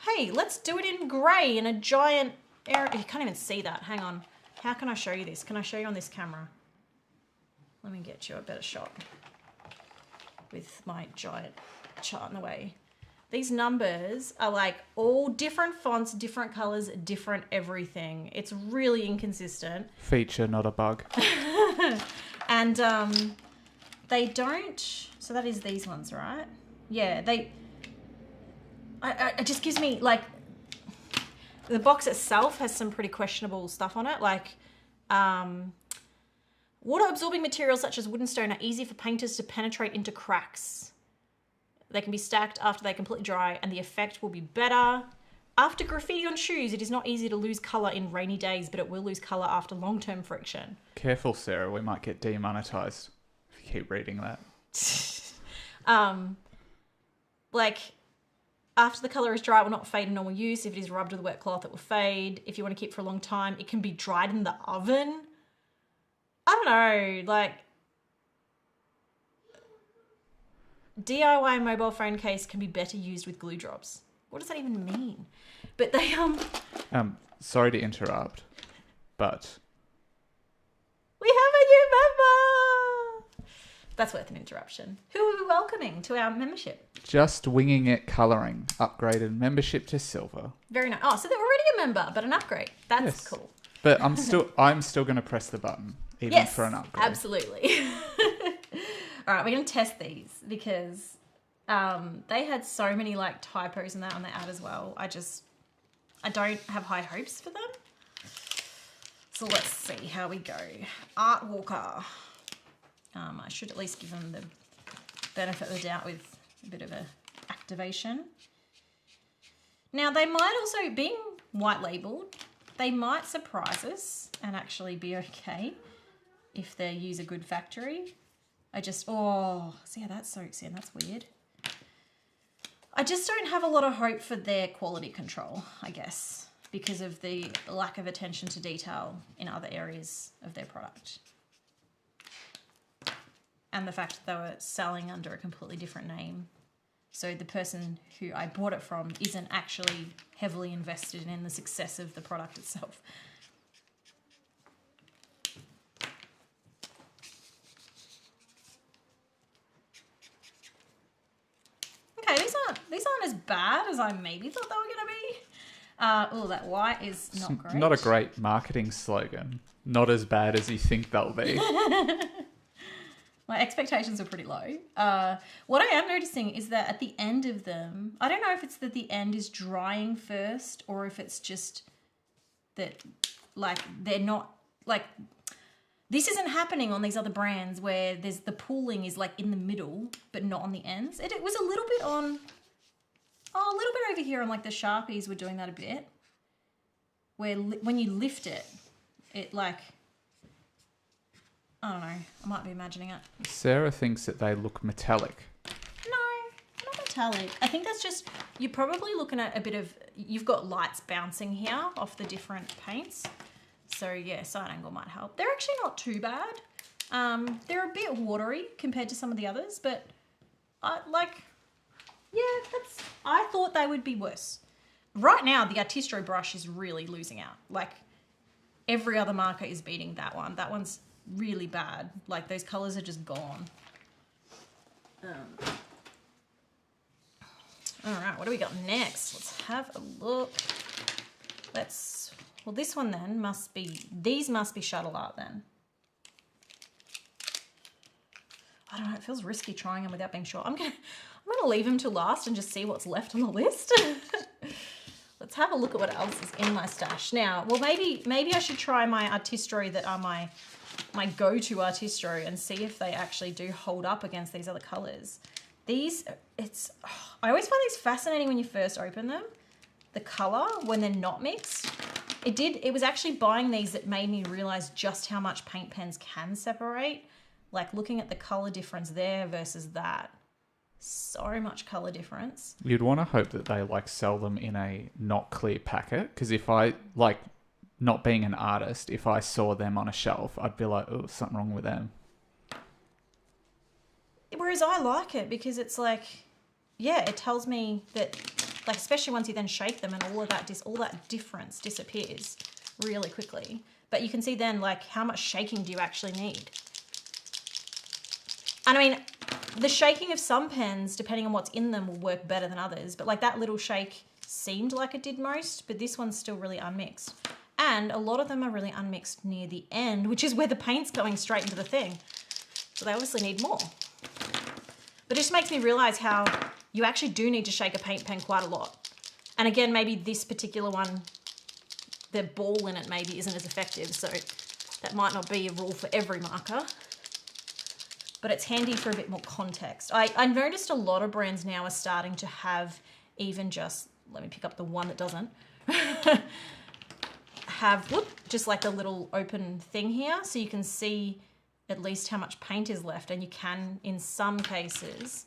hey, let's do it in grey in a giant area. You can't even see that. Hang on. How can I show you this? Can I show you on this camera? Let me get you a better shot with my giant chart in the way. These numbers are like all different fonts, different colors, different everything. It's really inconsistent. Feature, not a bug. And they don't, so that is these ones, right? Yeah, it just gives me like, the box itself has some pretty questionable stuff on it, like water-absorbing materials such as wood and stone are easy for painters to penetrate into cracks. They can be stacked after they completely dry and the effect will be better. After graffiti on shoes, it is not easy to lose colour in rainy days, but it will lose colour after long-term friction. Careful, Sarah, we might get demonetised if you keep reading that. Like, after the colour is dry, it will not fade in normal use. If it is rubbed with a wet cloth, it will fade. If you want to keep it for a long time, it can be dried in the oven. I don't know, like, DIY mobile phone case can be better used with glue drops. What does that even mean? But they, sorry to interrupt, but we have a new member! That's worth an interruption. Who are we welcoming to our membership? Just Winging It Colouring, upgraded membership to silver. Very nice. Oh, so they're already a member, but an upgrade. That's cool. But I'm still going to press the button, even for an upgrade. Absolutely. All right, we're going to test these because they had so many like typos and that on the ad as well. I don't have high hopes for them. So let's see how we go. Art Walker. I should at least give them the benefit of the doubt with a bit of a activation. Now they might also, being white labeled, they might surprise us and actually be okay if they use a good factory. See how that soaks in, that's weird. I just don't have a lot of hope for their quality control, I guess, because of the lack of attention to detail in other areas of their product. And the fact that they were selling under a completely different name. So the person who I bought it from isn't actually heavily invested in the success of the product itself. aren't as bad as I maybe thought they were going to be. Oh, that white is not great. Not a great marketing slogan. Not as bad as you think they'll be. My expectations are pretty low. What I am noticing is that at the end of them, I don't know if it's that the end is drying first or if it's just that, like, they're not, like, this isn't happening on these other brands where there's the pooling is, like, in the middle but not on the ends. It was a little bit on, a little bit over here on, like, the Sharpies were doing that a bit. Where when you lift it, it, like... I don't know. I might be imagining it. Sarah thinks that they look metallic. No, not metallic. I think that's just... You're probably looking at a bit of... You've got lights bouncing here off the different paints. So, yeah, side angle might help. They're actually not too bad. They're a bit watery compared to some of the others, but, I thought they would be worse. Right now, the Artistro brush is really losing out. Like, every other marker is beating that one. That one's really bad. Like, those colours are just gone. All right, what do we got next? Let's have a look. Well, this one then must be, these must be Shuttle Art then. I don't know, it feels risky trying them without being sure. I'm gonna leave them to last and just see what's left on the list. Let's have a look at what else is in my stash. Now, well, maybe I should try my Artistro that are my go-to Artistro and see if they actually do hold up against these other colours. These, I always find these fascinating when you first open them. The colour, when they're not mixed. It was actually buying these that made me realise just how much paint pens can separate. Like looking at the colour difference there versus that. So much colour difference. You'd want to hope that they like sell them in a not clear packet, because if I like, not being an artist, if I saw them on a shelf, I'd be like, oh, something wrong with them. Whereas I like it because it's like, yeah, it tells me that, like, especially once you then shake them and all that difference disappears really quickly. But you can see then, like, how much shaking do you actually need? And I mean, the shaking of some pens, depending on what's in them, will work better than others. But like that little shake seemed like it did most, but this one's still really unmixed. And a lot of them are really unmixed near the end, which is where the paint's going straight into the thing. So they obviously need more. But it just makes me realise how you actually do need to shake a paint pen quite a lot. And again, maybe this particular one, the ball in it maybe isn't as effective, so that might not be a rule for every marker. But it's handy for a bit more context. I noticed a lot of brands now are starting to have even just, let me pick up the one that doesn't, have, just like a little open thing here, so you can see at least how much paint is left, and you can, in some cases,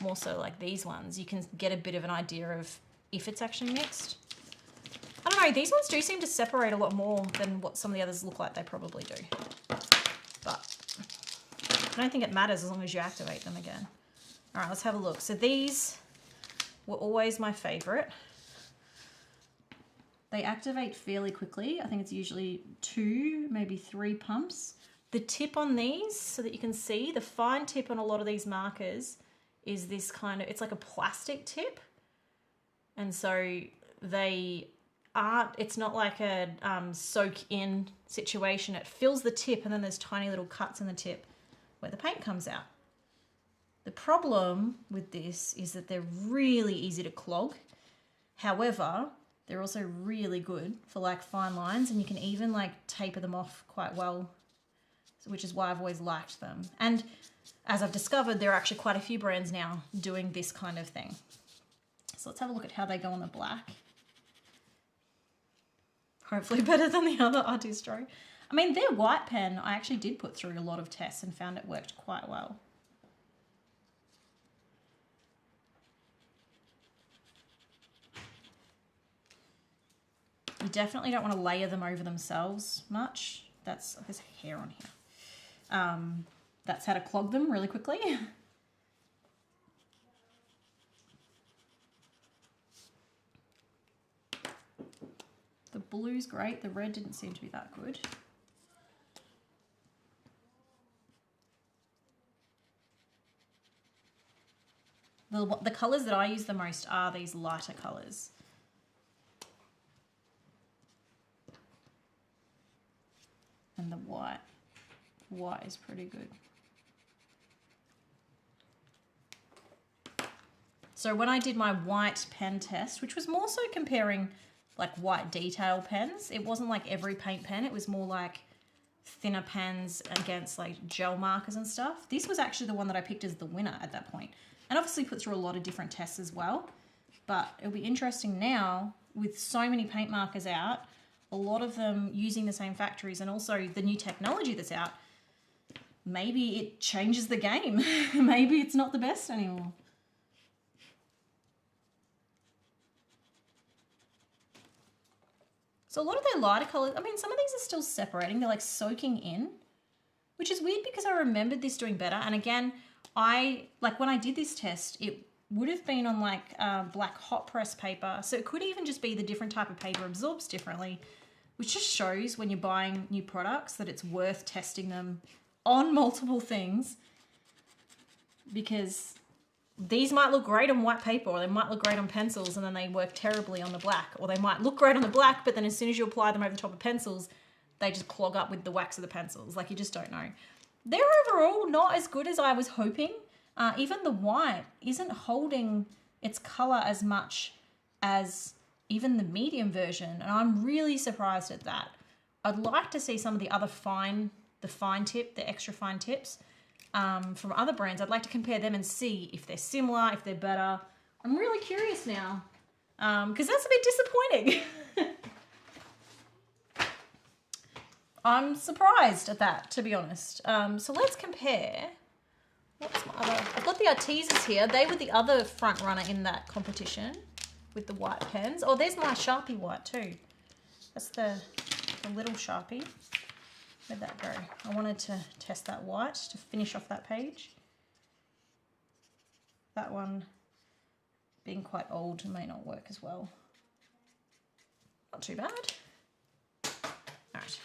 more so like these ones, you can get a bit of an idea of if it's actually mixed. I don't know, these ones do seem to separate a lot more than what some of the others look like they probably do. But I don't think it matters as long as you activate them again. All right, let's have a look. So these were always my favorite. They activate fairly quickly. I think it's usually 2, maybe 3 pumps. The tip on these, so that you can see, the fine tip on a lot of these markers is this kind of, it's like a plastic tip. And so they aren't, it's not like a soak in situation. It fills the tip and then there's tiny little cuts in the tip where the paint comes out. The problem with this is that they're really easy to clog. However, they're also really good for like fine lines, and you can even like taper them off quite well, which is why I've always liked them. And as I've discovered, there are actually quite a few brands now doing this kind of thing. So let's have a look at how they go on the black. Hopefully better than the other Artistro. I mean, their white pen, I actually did put through a lot of tests and found it worked quite well. You definitely don't want to layer them over themselves much. There's hair on here. That's how to clog them really quickly. The blue's great. The red didn't seem to be that good. the colors that I use the most are these lighter colors. And the white. White is pretty good. So when I did my white pen test, which was more so comparing like white detail pens, it wasn't like every paint pen, it was more like thinner pens against like gel markers and stuff. This was actually the one that I picked as the winner at that point. And obviously put through a lot of different tests as well. But it'll be interesting now with so many paint markers out, a lot of them using the same factories and also the new technology that's out, maybe it changes the game. Maybe it's not the best anymore. So a lot of their lighter colors, I mean, some of these are still separating. They're like soaking in, which is weird because I remembered this doing better. And again, like when I did this test, it would have been on like black hot press paper. So it could even just be the different type of paper absorbs differently, which just shows when you're buying new products that it's worth testing them on multiple things, because these might look great on white paper, or they might look great on pencils and then they work terribly on the black, or they might look great on the black, but then as soon as you apply them over the top of pencils, they just clog up with the wax of the pencils. Like, you just don't know. They're overall not as good as I was hoping. Even the white isn't holding its color as much as even the medium version, and I'm really surprised at that. I'd like to see some of the other the extra fine tips from other brands. I'd like to compare them and see if they're similar, if they're better. I'm really curious now, because that's a bit disappointing. I'm surprised at that, to be honest. So let's compare. What's my other? I've got the Artezas here. They were the other front runner in that competition with the white pens. Oh, there's my Sharpie white too. That's the little Sharpie. Where'd that go? I wanted to test that white to finish off that page. That one, being quite old, may not work as well. Not too bad. All right.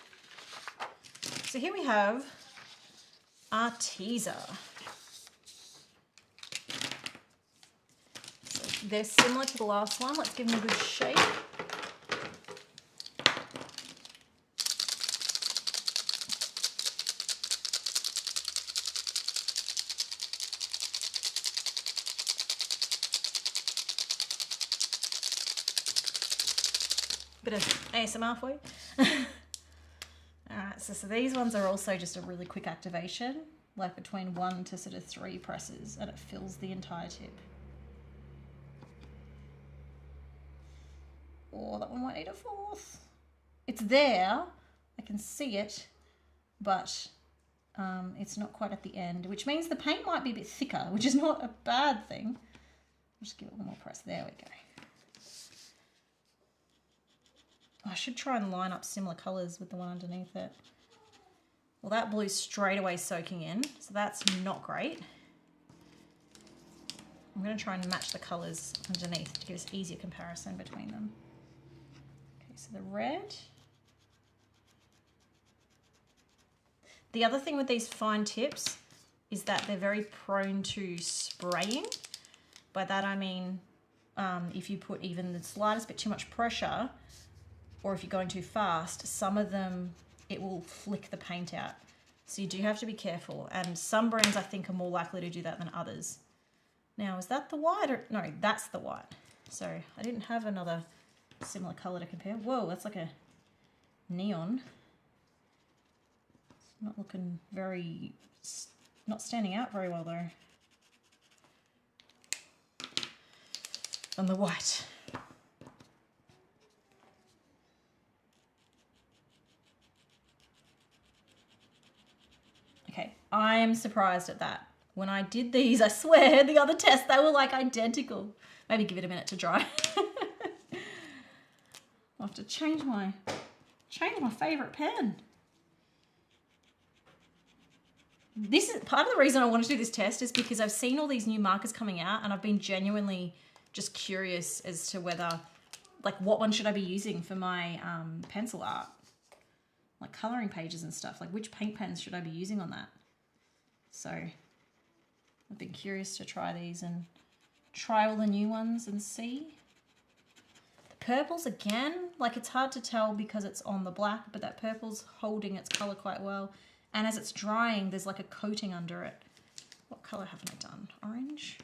So here we have Arteza. So they're similar to the last one. Let's give them a good shake. Bit of ASMR for you. Alright, so these ones are also just a really quick activation, like between 1 to sort of 3 presses, and it fills the entire tip. Oh, that one might need a 4th. It's there, I can see it, but it's not quite at the end, which means the paint might be a bit thicker, which is not a bad thing. I'll just give it one more press. There we go. I should try and line up similar colours with the one underneath it. Well, that blue's straight away soaking in, so that's not great. I'm going to try and match the colours underneath to give us easier comparison between them. Okay, so the red. The other thing with these fine tips is that they're very prone to spraying. By that I mean, if you put even the slightest bit too much pressure, or if you're going too fast, some of them, it will flick the paint out. So you do have to be careful. And some brands I think are more likely to do that than others. Now, is that the white? Or no, that's the white. So I didn't have another similar color to compare. Whoa, that's like a neon. It's not looking very, not standing out very well though. And the white. Okay, I'm surprised at that. When I did these, I swear, the other tests, they were like identical. Maybe give it a minute to dry. I'll have to change my favorite pen. This is part of the reason I wanted to do this test, is because I've seen all these new markers coming out and I've been genuinely just curious as to whether, like, what one should I be using for my pencil art? Like coloring pages and stuff, like which paint pens should I be using on that? So I've been curious to try these and try all the new ones and see. The purples again, like it's hard to tell because it's on the black, but that purple's holding its color quite well. And as it's drying, there's like a coating under it. What color haven't I done? Orange.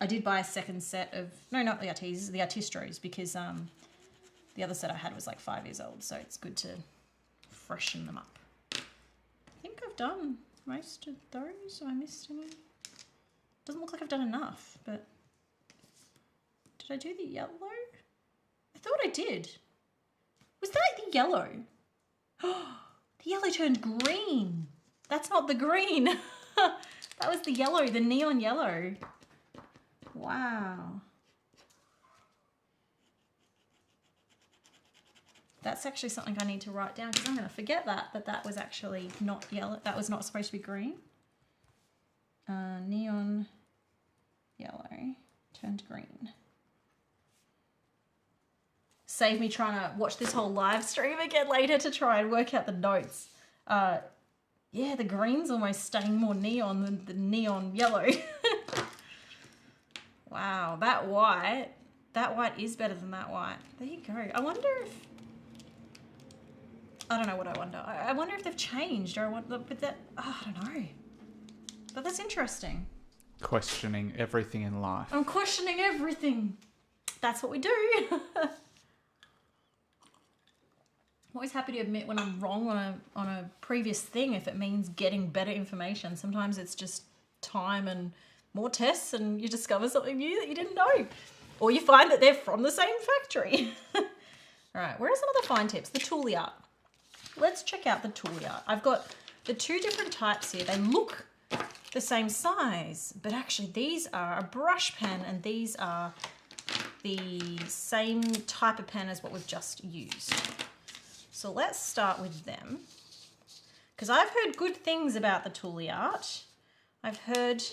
I did buy a second set of, no, not the Artezas, the Artistros, because the other set I had was like 5 years old, so it's good to freshen them up. I think I've done most of those. Have I missed any? Doesn't look like I've done enough, but did I do the yellow? I thought I did. Was that the yellow? Oh, the yellow turned green. That's not the green. That was the yellow, the neon yellow. Wow. That's actually something I need to write down because I'm going to forget that was actually not yellow. That was not supposed to be green. Neon yellow turned green. Save me trying to watch this whole live stream again later to try and work out the notes. Yeah, the green's almost staying more neon than the neon yellow. Wow, that white is better than that white. There you go. I wonder if, I don't know what I wonder. I wonder if they've changed or but that, oh, I don't know. But that's interesting. Questioning everything in life. I'm questioning everything. That's what we do. I'm always happy to admit when I'm wrong on a previous thing if it means getting better information. Sometimes it's just time and more tests and you discover something new that you didn't know. Or you find that they're from the same factory. All right, where are some other fine tips? The Tooli-Art. Let's check out the Tooli-Art. I've got the two different types here. They look the same size, but actually these are a brush pen and these are the same type of pen as what we've just used. So let's start with them. Because I've heard good things about the Tooli-Art. I've heard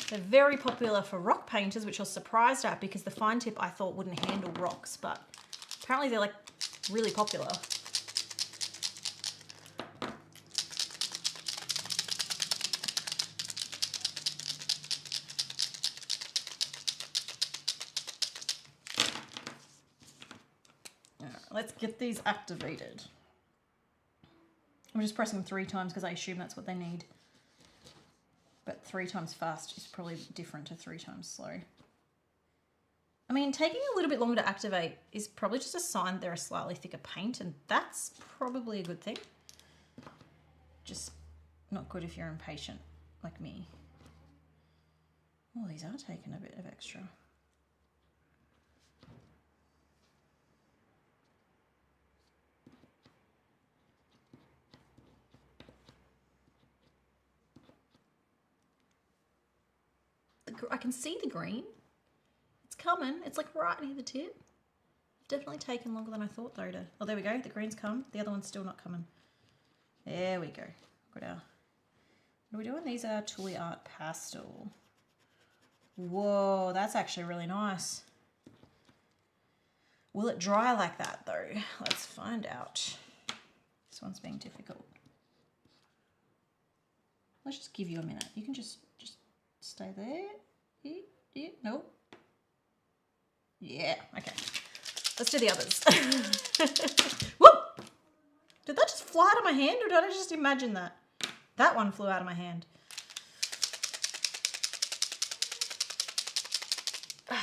they're very popular for rock painters, which I was surprised at because the fine tip I thought wouldn't handle rocks, but apparently they're like really popular. All right, let's get these activated. I'm just pressing them 3 times because I assume that's what they need. But 3 times fast is probably different to 3 times slow. I mean, taking a little bit longer to activate is probably just a sign they're a slightly thicker paint, and that's probably a good thing. Just not good if you're impatient like me. Oh, these are taking a bit of extra. I can see the green. It's coming. It's like right near the tip. Definitely taken longer than I thought though to... Oh, there we go. The green's come. The other one's still not coming. There we go. Got our... What are we doing? These are Tooli-Art pastel. Whoa, that's actually really nice. Will it dry like that though? Let's find out. This one's being difficult. Let's just give you a minute. You can just stay there. Yeah, nope. Yeah, okay. Let's do the others. Whoop! Did that just fly out of my hand or did I just imagine that? That one flew out of my hand. I've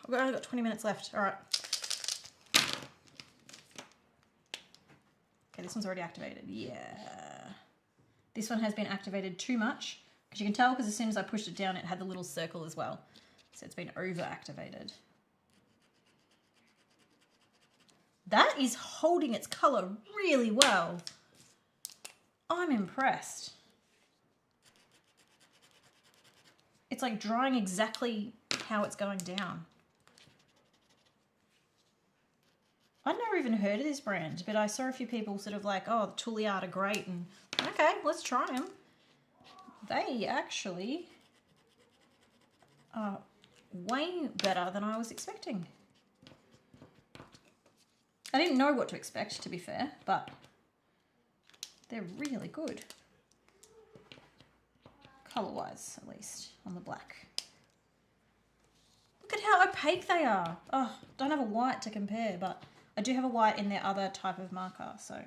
only got 20 minutes left. All right. Okay, this one's already activated. Yeah. This one has been activated too much. Because you can tell because as soon as I pushed it down, it had the little circle as well. So it's been over-activated. That is holding its colour really well. I'm impressed. It's like drying exactly how it's going down. I'd never even heard of this brand, but I saw a few people sort of like, oh, the Tooli-Art are great. And okay, let's try them. They actually are way better than I was expecting. I didn't know what to expect, to be fair, but they're really good. color-wise at least, on the black. Look at how opaque they are. Oh, don't have a white to compare, but I do have a white in their other type of marker, so.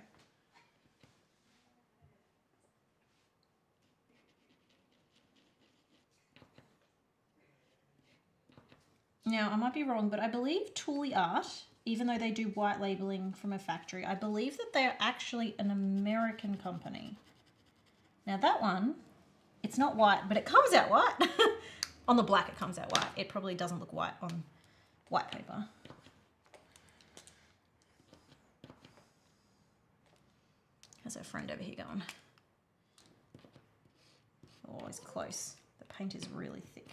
Now, I might be wrong, but I believe Tuli-Art, even though they do white labeling from a factory, I believe that they're actually an American company. Now that one, it's not white, but it comes out white. On the black, it comes out white. It probably doesn't look white on white paper. How's our friend over here going? Oh, it's close. The paint is really thick.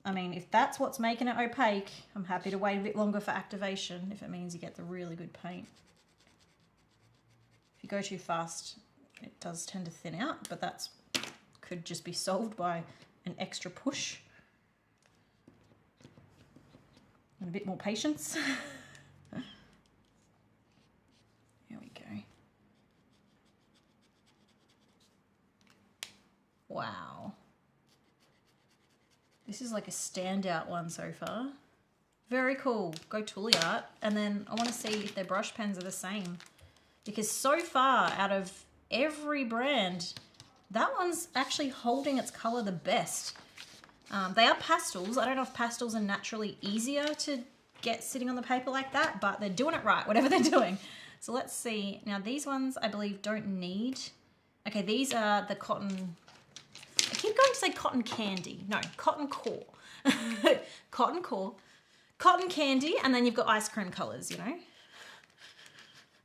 I mean, if that's what's making it opaque, I'm happy to wait a bit longer for activation if it means you get the really good paint. If you go too fast, it does tend to thin out, but that's could just be solved by an extra push and a bit more patience. Here we go. Wow. This is like a standout one so far. Very cool. Go Tooli-Art. And then I want to see if their brush pens are the same. Because so far, out of every brand, that one's actually holding its color the best. They are pastels. I don't know if pastels are naturally easier to get sitting on the paper like that, but they're doing it right, whatever they're doing. So let's see. Now these ones, I believe, don't need... Okay, these are the cotton... I keep going to say cotton candy. No, cotton core. Cotton core. Cotton candy, and then you've got ice cream colors, you know?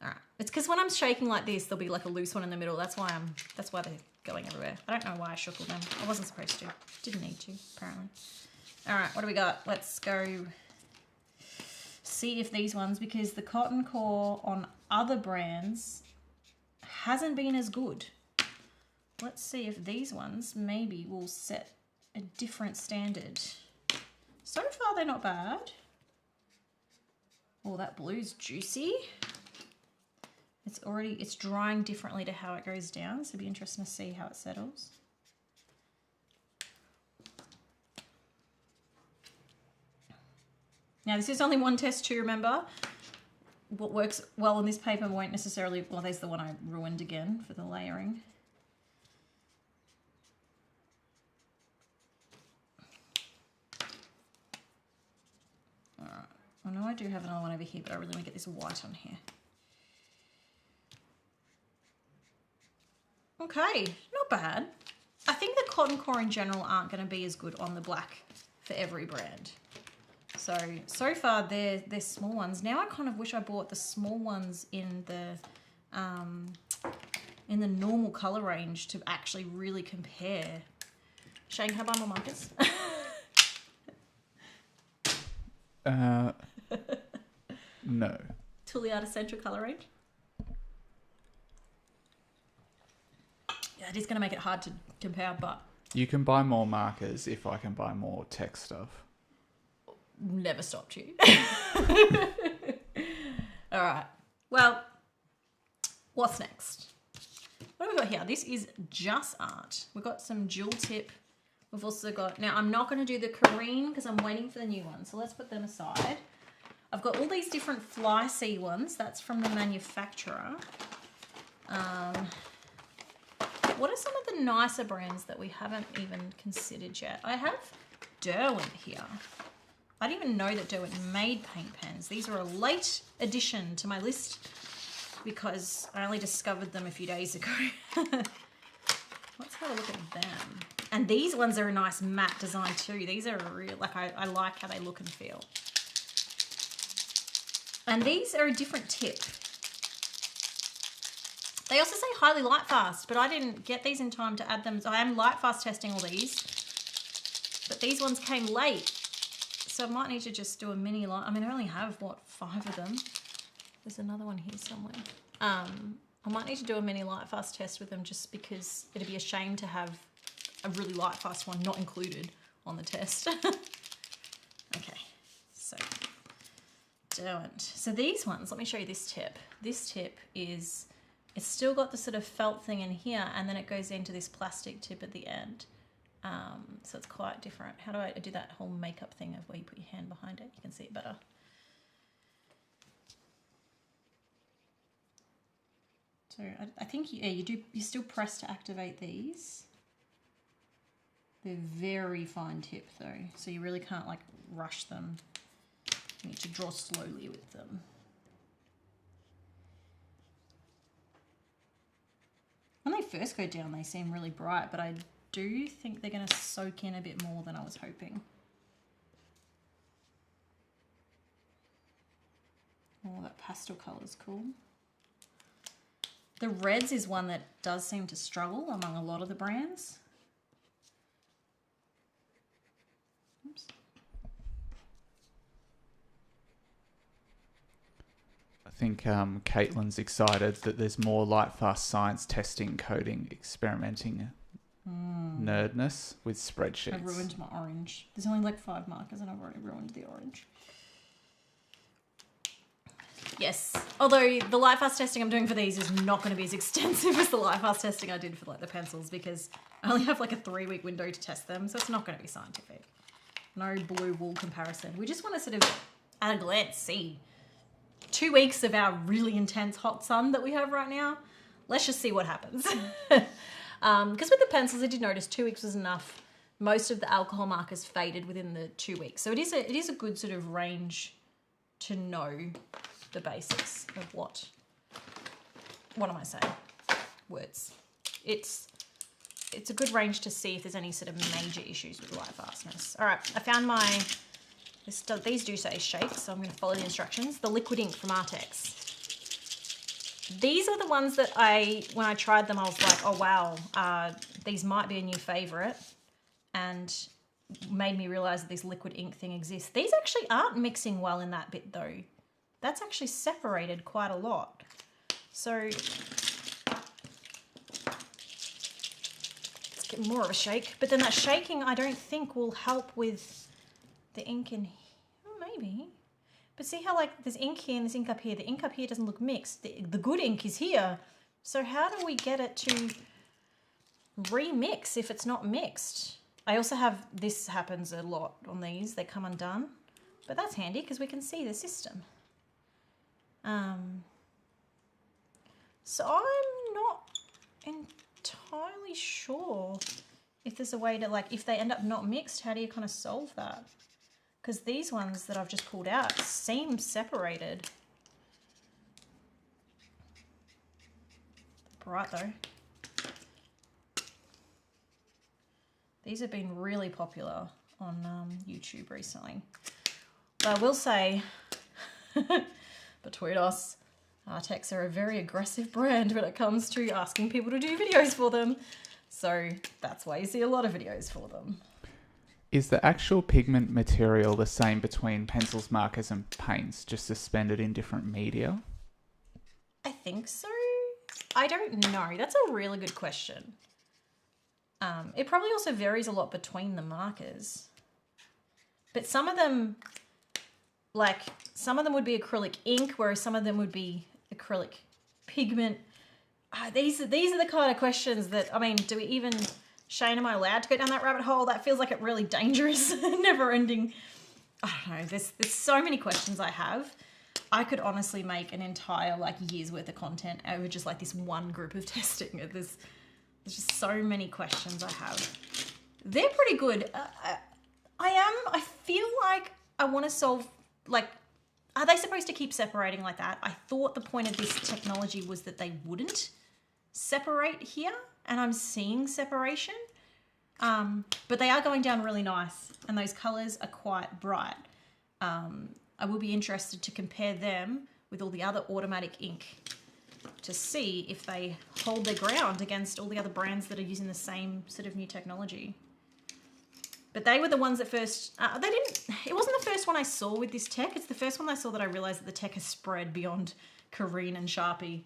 All right. It's because when I'm shaking like this, there'll be like a loose one in the middle. That's why they're going everywhere. I don't know why I shook them. I wasn't supposed to. Didn't need to, apparently. All right, what do we got? Let's go see if these ones, because the cotton core on other brands hasn't been as good. Let's see if these ones maybe will set a different standard. So far, they're not bad. Oh, that blue's juicy. It's drying differently to how it goes down, so it'll be interesting to see how it settles. Now, this is only one test too, remember. What works well on this paper won't necessarily, well, there's the one I ruined again for the layering. Alright, I know I do have another one over here, but I really want to get this white on here. Okay, not bad. I think the cotton core in general aren't going to be as good on the black for every brand. So far they're small ones. Now I kind of wish I bought the small ones in the normal color range to actually really compare. Shane, can I buy more markers? No. Tooli-Art Essential color range. Yeah, it is going to make it hard to compare, but... You can buy more markers if I can buy more tech stuff. Never stopped you. All right. Well, what's next? What have we got here? This is just art. We've got some jewel tip. We've also got... Now, I'm not going to do the Karin because I'm waiting for the new one. So let's put them aside. I've got all these different Flysea ones. That's from the manufacturer. What are some of the nicer brands that we haven't even considered yet? I have Derwent here. I didn't even know that Derwent made paint pens. These are a late addition to my list because I only discovered them a few days ago. Let's have a look at them. And these ones are a nice matte design too. These are real, like I like how they look and feel. And these are a different tip. They also say highly light fast, but I didn't get these in time to add them. So I am light fast testing all these, but these ones came late. So I might need to just do a mini light. I mean, I only have, what, 5 of them. There's another one here somewhere. I might need to do a mini light fast test with them just because it'd be a shame to have a really light fast one not included on the test. Okay, so Derwent. So these ones, let me show you this tip. This tip is It's still got the sort of felt thing in here, and then it goes into this plastic tip at the end. So it's quite different. How do I do that whole makeup thing of where you put your hand behind it? You can see it better. So I think, yeah, you still press to activate these. They're very fine tip though, so you really can't like rush them. You need to draw slowly with them. When they first go down, they seem really bright, but I do think they're going to soak in a bit more than I was hoping. Oh, that pastel colour is cool. The reds is one that does seem to struggle among a lot of the brands. Oops. I think Caitlin's excited that there's more light fast science testing, coding, experimenting nerdness with spreadsheets. I ruined my orange. There's only like 5 markers and I've already ruined the orange. Yes, although the light fast testing I'm doing for these is not going to be as extensive as the light fast testing I did for like the pencils, because I only have like a 3-week window to test them, so it's not going to be scientific. No blue wool comparison. We just want to sort of at a glance see 2 weeks of our really intense hot sun that we have right now. Let's just see what happens. Because with the pencils I did notice 2 weeks was enough. Most of the alcohol markers faded within the 2 weeks, so it is a good sort of range to know the basics of what am I saying? Words. It's a good range to see if there's any sort of major issues with light fastness. All right, I found these do say shake, so I'm going to follow the instructions. The liquid ink from Artex. These are the ones that when I tried them, I was like, oh wow, these might be a new favorite, and made me realize that this liquid ink thing exists. These actually aren't mixing well in that bit though. That's actually separated quite a lot. So let's get more of a shake. But then that shaking I don't think will help with the ink in here. Oh, maybe. But see how like there's ink here and there's ink up here. The ink up here doesn't look mixed. The good ink is here. So how do we get it to remix if it's not mixed? I also have, this happens a lot on these. They come undone. But that's handy because we can see the system. So I'm not entirely sure if there's a way to, like, if they end up not mixed, how do you kind of solve that? Because these ones that I've just pulled out seem separated. Bright though. These have been really popular on YouTube recently. But I will say, between us, Artx are a very aggressive brand when it comes to asking people to do videos for them. So that's why you see a lot of videos for them. Is the actual pigment material the same between pencils, markers and paints, just suspended in different media? I think so. I don't know. That's a really good question. It probably also varies a lot between the markers. But some of them, like, some of them would be acrylic ink, whereas some of them would be acrylic pigment. These are the kind of questions that, I mean, do we even, Shane, am I allowed to go down that rabbit hole? That feels like a really dangerous, never ending, I don't know, there's so many questions I have. I could honestly make an entire like year's worth of content over just like this one group of testing. There's just so many questions I have. They're pretty good. I feel like I want to solve, like, are they supposed to keep separating like that? I thought the point of this technology was that they wouldn't separate here, and I'm seeing separation. But they are going down really nice, and those colors are quite bright. I will be interested to compare them with all the other automatic ink to see if they hold their ground against all the other brands that are using the same sort of new technology. But they were the ones that first, it wasn't the first one I saw with this tech. It's the first one I saw that I realized that the tech has spread beyond Karin and Sharpie.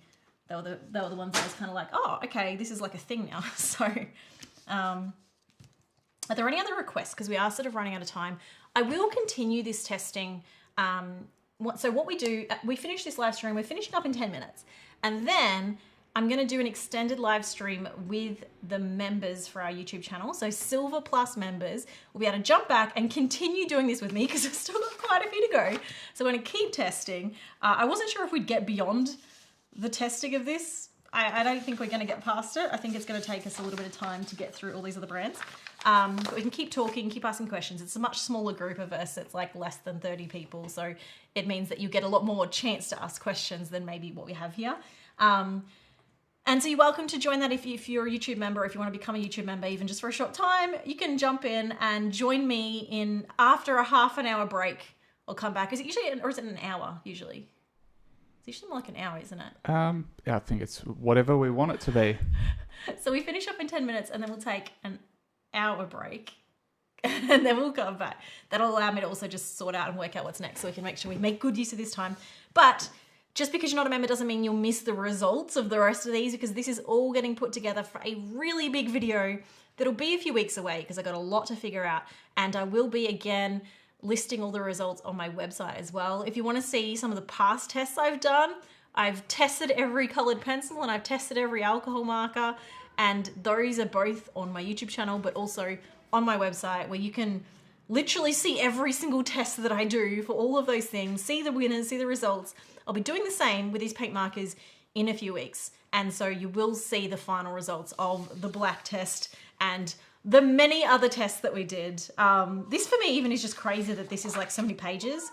They were the ones that I was kind of like, oh, okay, this is like a thing now. So, are there any other requests? Because we are sort of running out of time. I will continue this testing. So what we do, we finish this live stream, we're finishing up in 10 minutes. And then I'm going to do an extended live stream with the members for our YouTube channel. So Silver Plus members will be able to jump back and continue doing this with me because I've still got quite a few to go. So I'm going to keep testing. I wasn't sure if we'd get beyond the testing of this. I don't think we're going to get past it. I think it's going to take us a little bit of time to get through all these other brands. But we can keep talking, keep asking questions. It's a much smaller group of us. It's like less than 30 people. So it means that you get a lot more chance to ask questions than maybe what we have here. And so you're welcome to join that if you're a YouTube member, if you want to become a YouTube member, even just for a short time, you can jump in and join me in after a half an hour break. I'll come back. Is it usually, or is it an hour usually? It's usually more like an hour, isn't it? Yeah, I think it's whatever we want it to be. So we finish up in 10 minutes and then we'll take an hour break and then we'll come back. That'll allow me to also just sort out and work out what's next so we can make sure we make good use of this time. But just because you're not a member doesn't mean you'll miss the results of the rest of these, because this is all getting put together for a really big video that'll be a few weeks away because I got a lot to figure out. And I will be again listing all the results on my website as well. If you want to see some of the past tests I've done, I've tested every colored pencil and I've tested every alcohol marker, and those are both on my YouTube channel but also on my website, where you can literally see every single test that I do for all of those things, see the winners, see the results. I'll be doing the same with these paint markers in a few weeks. And so you will see the final results of the black test and the many other tests that we did. This for me even is just crazy that this is like so many pages,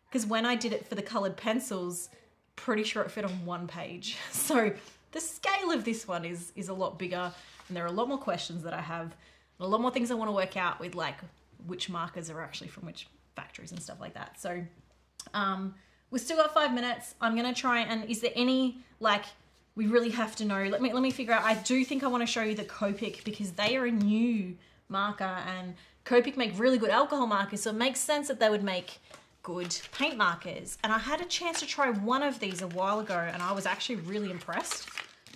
because when I did it for the colored pencils, pretty sure it fit on one page. So the scale of this one is a lot bigger, and there are a lot more questions that I have, and a lot more things I want to work out with, like which markers are actually from which factories and stuff like that. So we've still got 5 minutes. I'm gonna try and, is there any, like, we really have to know, let me figure out. I do think I want to show you the Copic because they are a new marker, and Copic make really good alcohol markers, so it makes sense that they would make good paint markers. And I had a chance to try one of these a while ago and I was actually really impressed.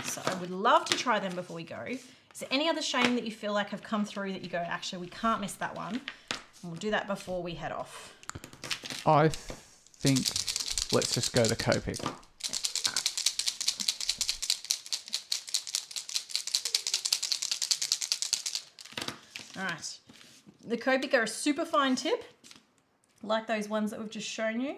So I would love to try them before we go. Is there any other shame that you feel like have come through that you go, actually, we can't miss that one? And we'll do that before we head off. I think let's just go to Copic. All right. The Copic are a super fine tip, like those ones that we've just shown you.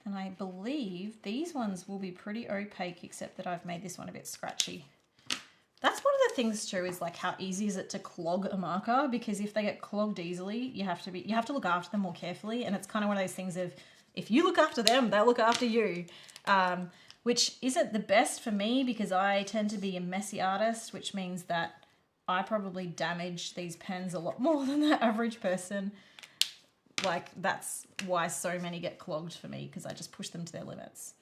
And I believe these ones will be pretty opaque, except that I've made this one a bit scratchy. That's one of the things too, is like how easy is it to clog a marker, because if they get clogged easily, you have to look after them more carefully. And it's kind of one of those things of, if you look after them, they'll look after you. Which isn't the best for me because I tend to be a messy artist, which means that I probably damage these pens a lot more than the average person. Like, that's why so many get clogged for me, because I just push them to their limits.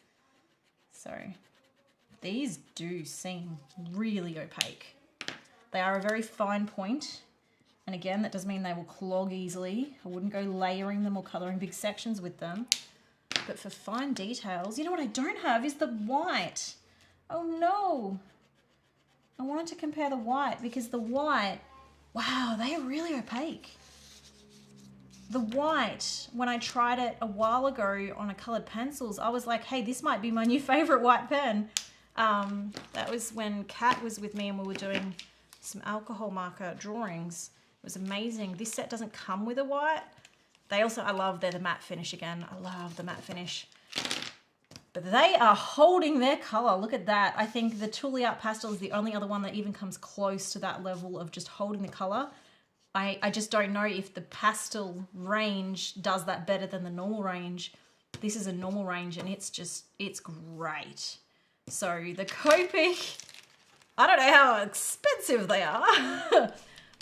So these do seem really opaque. They are a very fine point. And again, that does mean they will clog easily. I wouldn't go layering them or coloring big sections with them. But for fine details, you know what I don't have is the white. Oh no. I wanted to compare the white because the white, wow, they are really opaque. The white, when I tried it a while ago on a colored pencils, I was like, hey, this might be my new favorite white pen. That was when Kat was with me and we were doing some alcohol marker drawings. It was amazing. This set doesn't come with a white. They also, they're the matte finish again. I love the matte finish. But they are holding their color. Look at that. I think the Tooli-Art pastel is the only other one that even comes close to that level of just holding the color. I just don't know if the pastel range does that better than the normal range. This is a normal range and it's great. So the Copic, I don't know how expensive they are,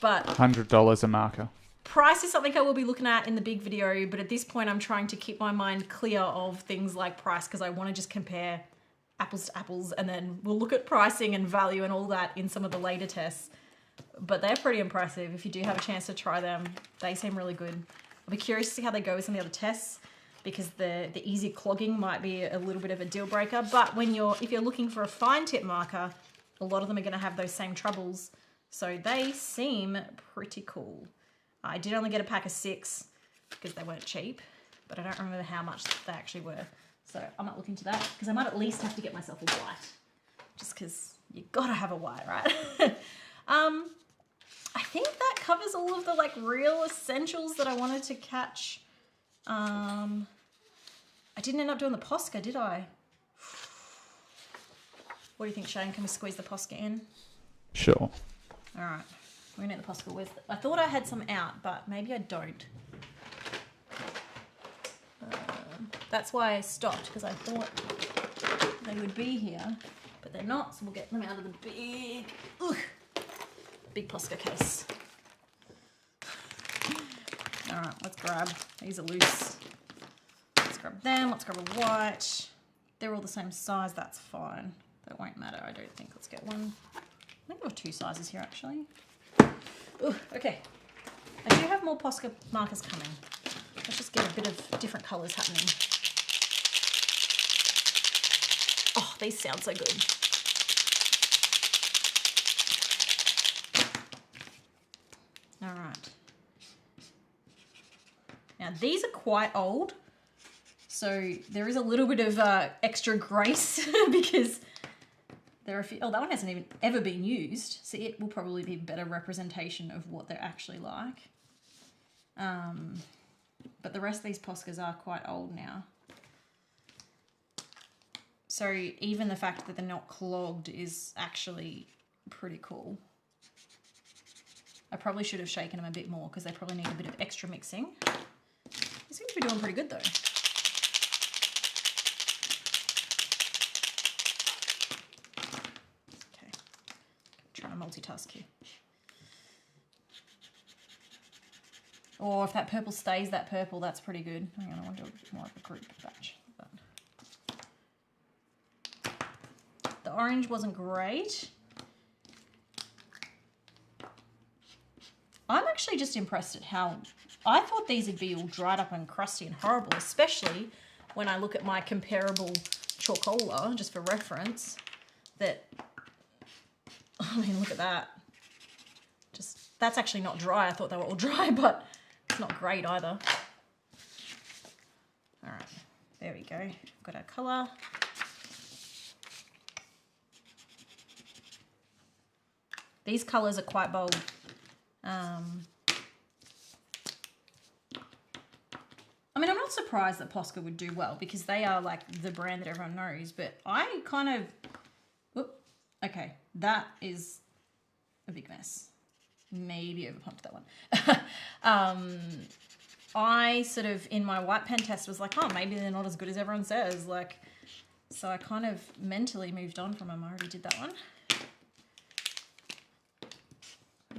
but $100 a marker. Price is something I will be looking at in the big video, but at this point I'm trying to keep my mind clear of things like price because I want to just compare apples to apples, and then we'll look at pricing and value and all that in some of the later tests. But they're pretty impressive. If you do have a chance to try them, they seem really good. I'll be curious to see how they go with some of the other tests, because the easy clogging might be a little bit of a deal breaker. But if you're looking for a fine tip marker, a lot of them are going to have those same troubles. So they seem pretty cool. I did only get a pack of 6 because they weren't cheap, but I don't remember how much they actually were. So I might look into that because I might at least have to get myself a white, just because you gotta have a white, right? I think that covers all of the like real essentials that I wanted to catch. I didn't end up doing the Posca, did I? What do you think, Shane? Can we squeeze the Posca in? Sure. All right, we're gonna get the Posca. I thought I had some out, but maybe I don't. That's why I stopped, because I thought they would be here, but they're not, so we'll get them out of the big Posca case. All right, let's grab, these are loose. Let's grab them, let's grab a white. They're all the same size, that's fine. That won't matter, I don't think. Let's get one. I think there were 2 sizes here, actually. Ooh, okay. I do have more Posca markers coming. Let's just get a bit of different colours happening. Oh, these sound so good. All right. Now these are quite old, so there is a little bit of extra grace because there are a few. Oh, that one hasn't even ever been used, so it will probably be a better representation of what they're actually like. But the rest of these Poscas are quite old now. So even the fact that they're not clogged is actually pretty cool. I probably should have shaken them a bit more because they probably need a bit of extra mixing. They seem to be doing pretty good though. Okay, I'm trying to multitask here. Or if that purple stays that purple, that's pretty good. Hang on, I want to do a bit more of a group batch. The orange wasn't great. I'm actually just impressed at how, I thought these would be all dried up and crusty and horrible, especially when I look at my comparable Chalkola, just for reference, that, I mean, look at that. Just, that's actually not dry. I thought they were all dry, but it's not great either. All right, there we go. Got our colour. These colours are quite bold. I mean, I'm not surprised that Posca would do well because they are like the brand that everyone knows, but I kind of, whoop, okay, that is a big mess. Maybe overpumped that one. I sort of, in my white pen test was like, oh, maybe they're not as good as everyone says. Like, so I kind of mentally moved on from them. I already did that one.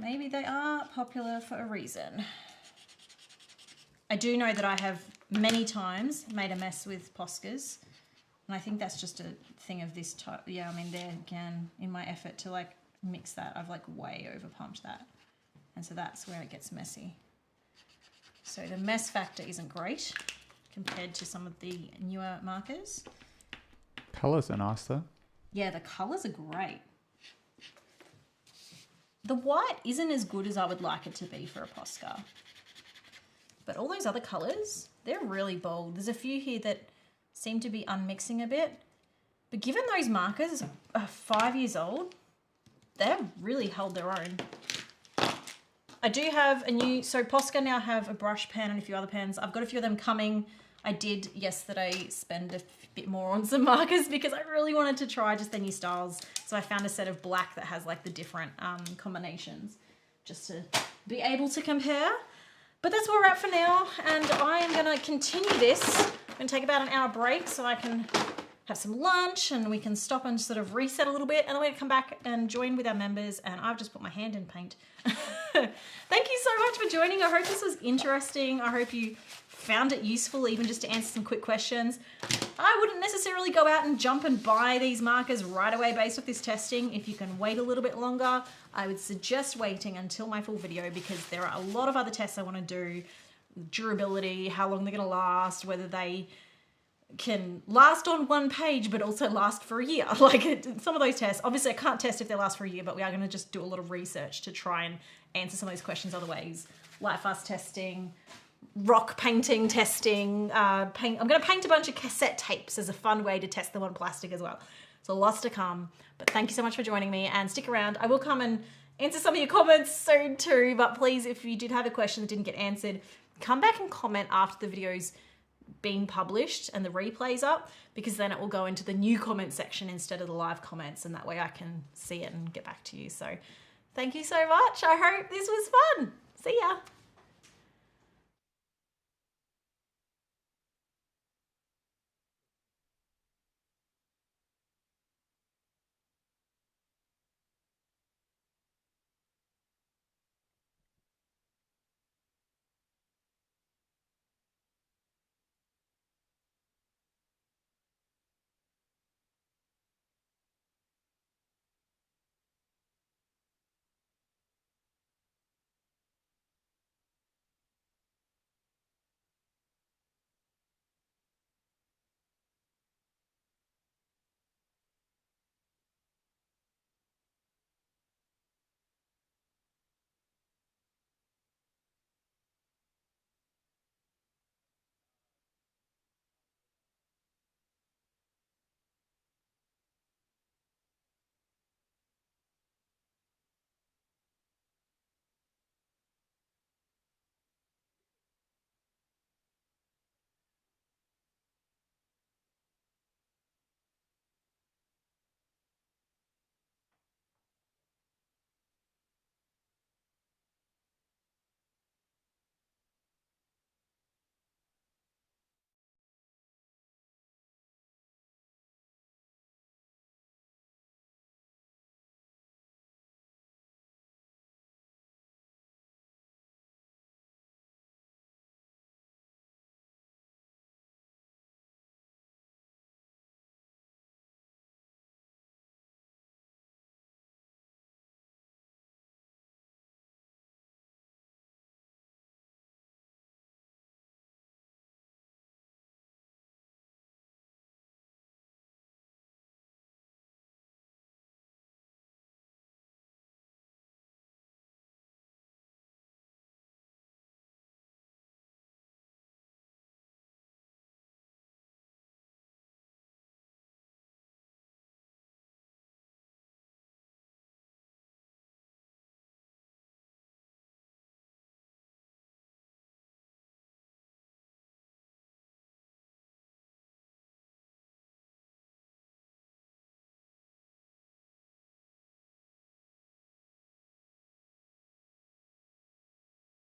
Maybe they are popular for a reason. I do know that I have many times made a mess with Poscas, and I think that's just a thing of this type. Yeah, I mean, there again, in my effort to like mix that, I've like way over pumped that. And so that's where it gets messy. So the mess factor isn't great compared to some of the newer markers. Colours are nice though. Yeah, the colours are great. The white isn't as good as I would like it to be for a Posca. But all those other colours, they're really bold. There's a few here that seem to be unmixing a bit. But given those markers are 5 years old, they've really held their own. I do have a new, so Posca now have a brush pen and a few other pens. I've got a few of them coming. I did yesterday spend a bit more on some markers because I really wanted to try just the new styles. So I found a set of black that has like the different combinations just to be able to compare. But that's where we're at for now. And I am gonna continue this. I'm gonna take about an hour break so I can have some lunch and we can stop and sort of reset a little bit. And then we're gonna come back and join with our members. And I've just put my hand in paint. Thank you so much for joining. I hope this was interesting. I hope you found it useful even just to answer some quick questions. I wouldn't necessarily go out and jump and buy these markers right away based off this testing. If you can wait a little bit longer, I would suggest waiting until my full video because there are a lot of other tests I want to do. Durability, how long they're going to last, whether they can last on one page but also last for a year. Like some of those tests, obviously I can't test if they last for a year, but we are going to just do a lot of research to try and answer some of those questions other ways. Light fast testing, rock painting testing. I'm going to paint a bunch of cassette tapes as a fun way to test them on plastic as well. So lots to come. But thank you so much for joining me, and stick around. I will come and answer some of your comments soon too, but please, if you did have a question that didn't get answered, come back and comment after the video's been published and the replay's up, because then it will go into the new comment section instead of the live comments, and that way I can see it and get back to you. So thank you so much. I hope this was fun. See ya.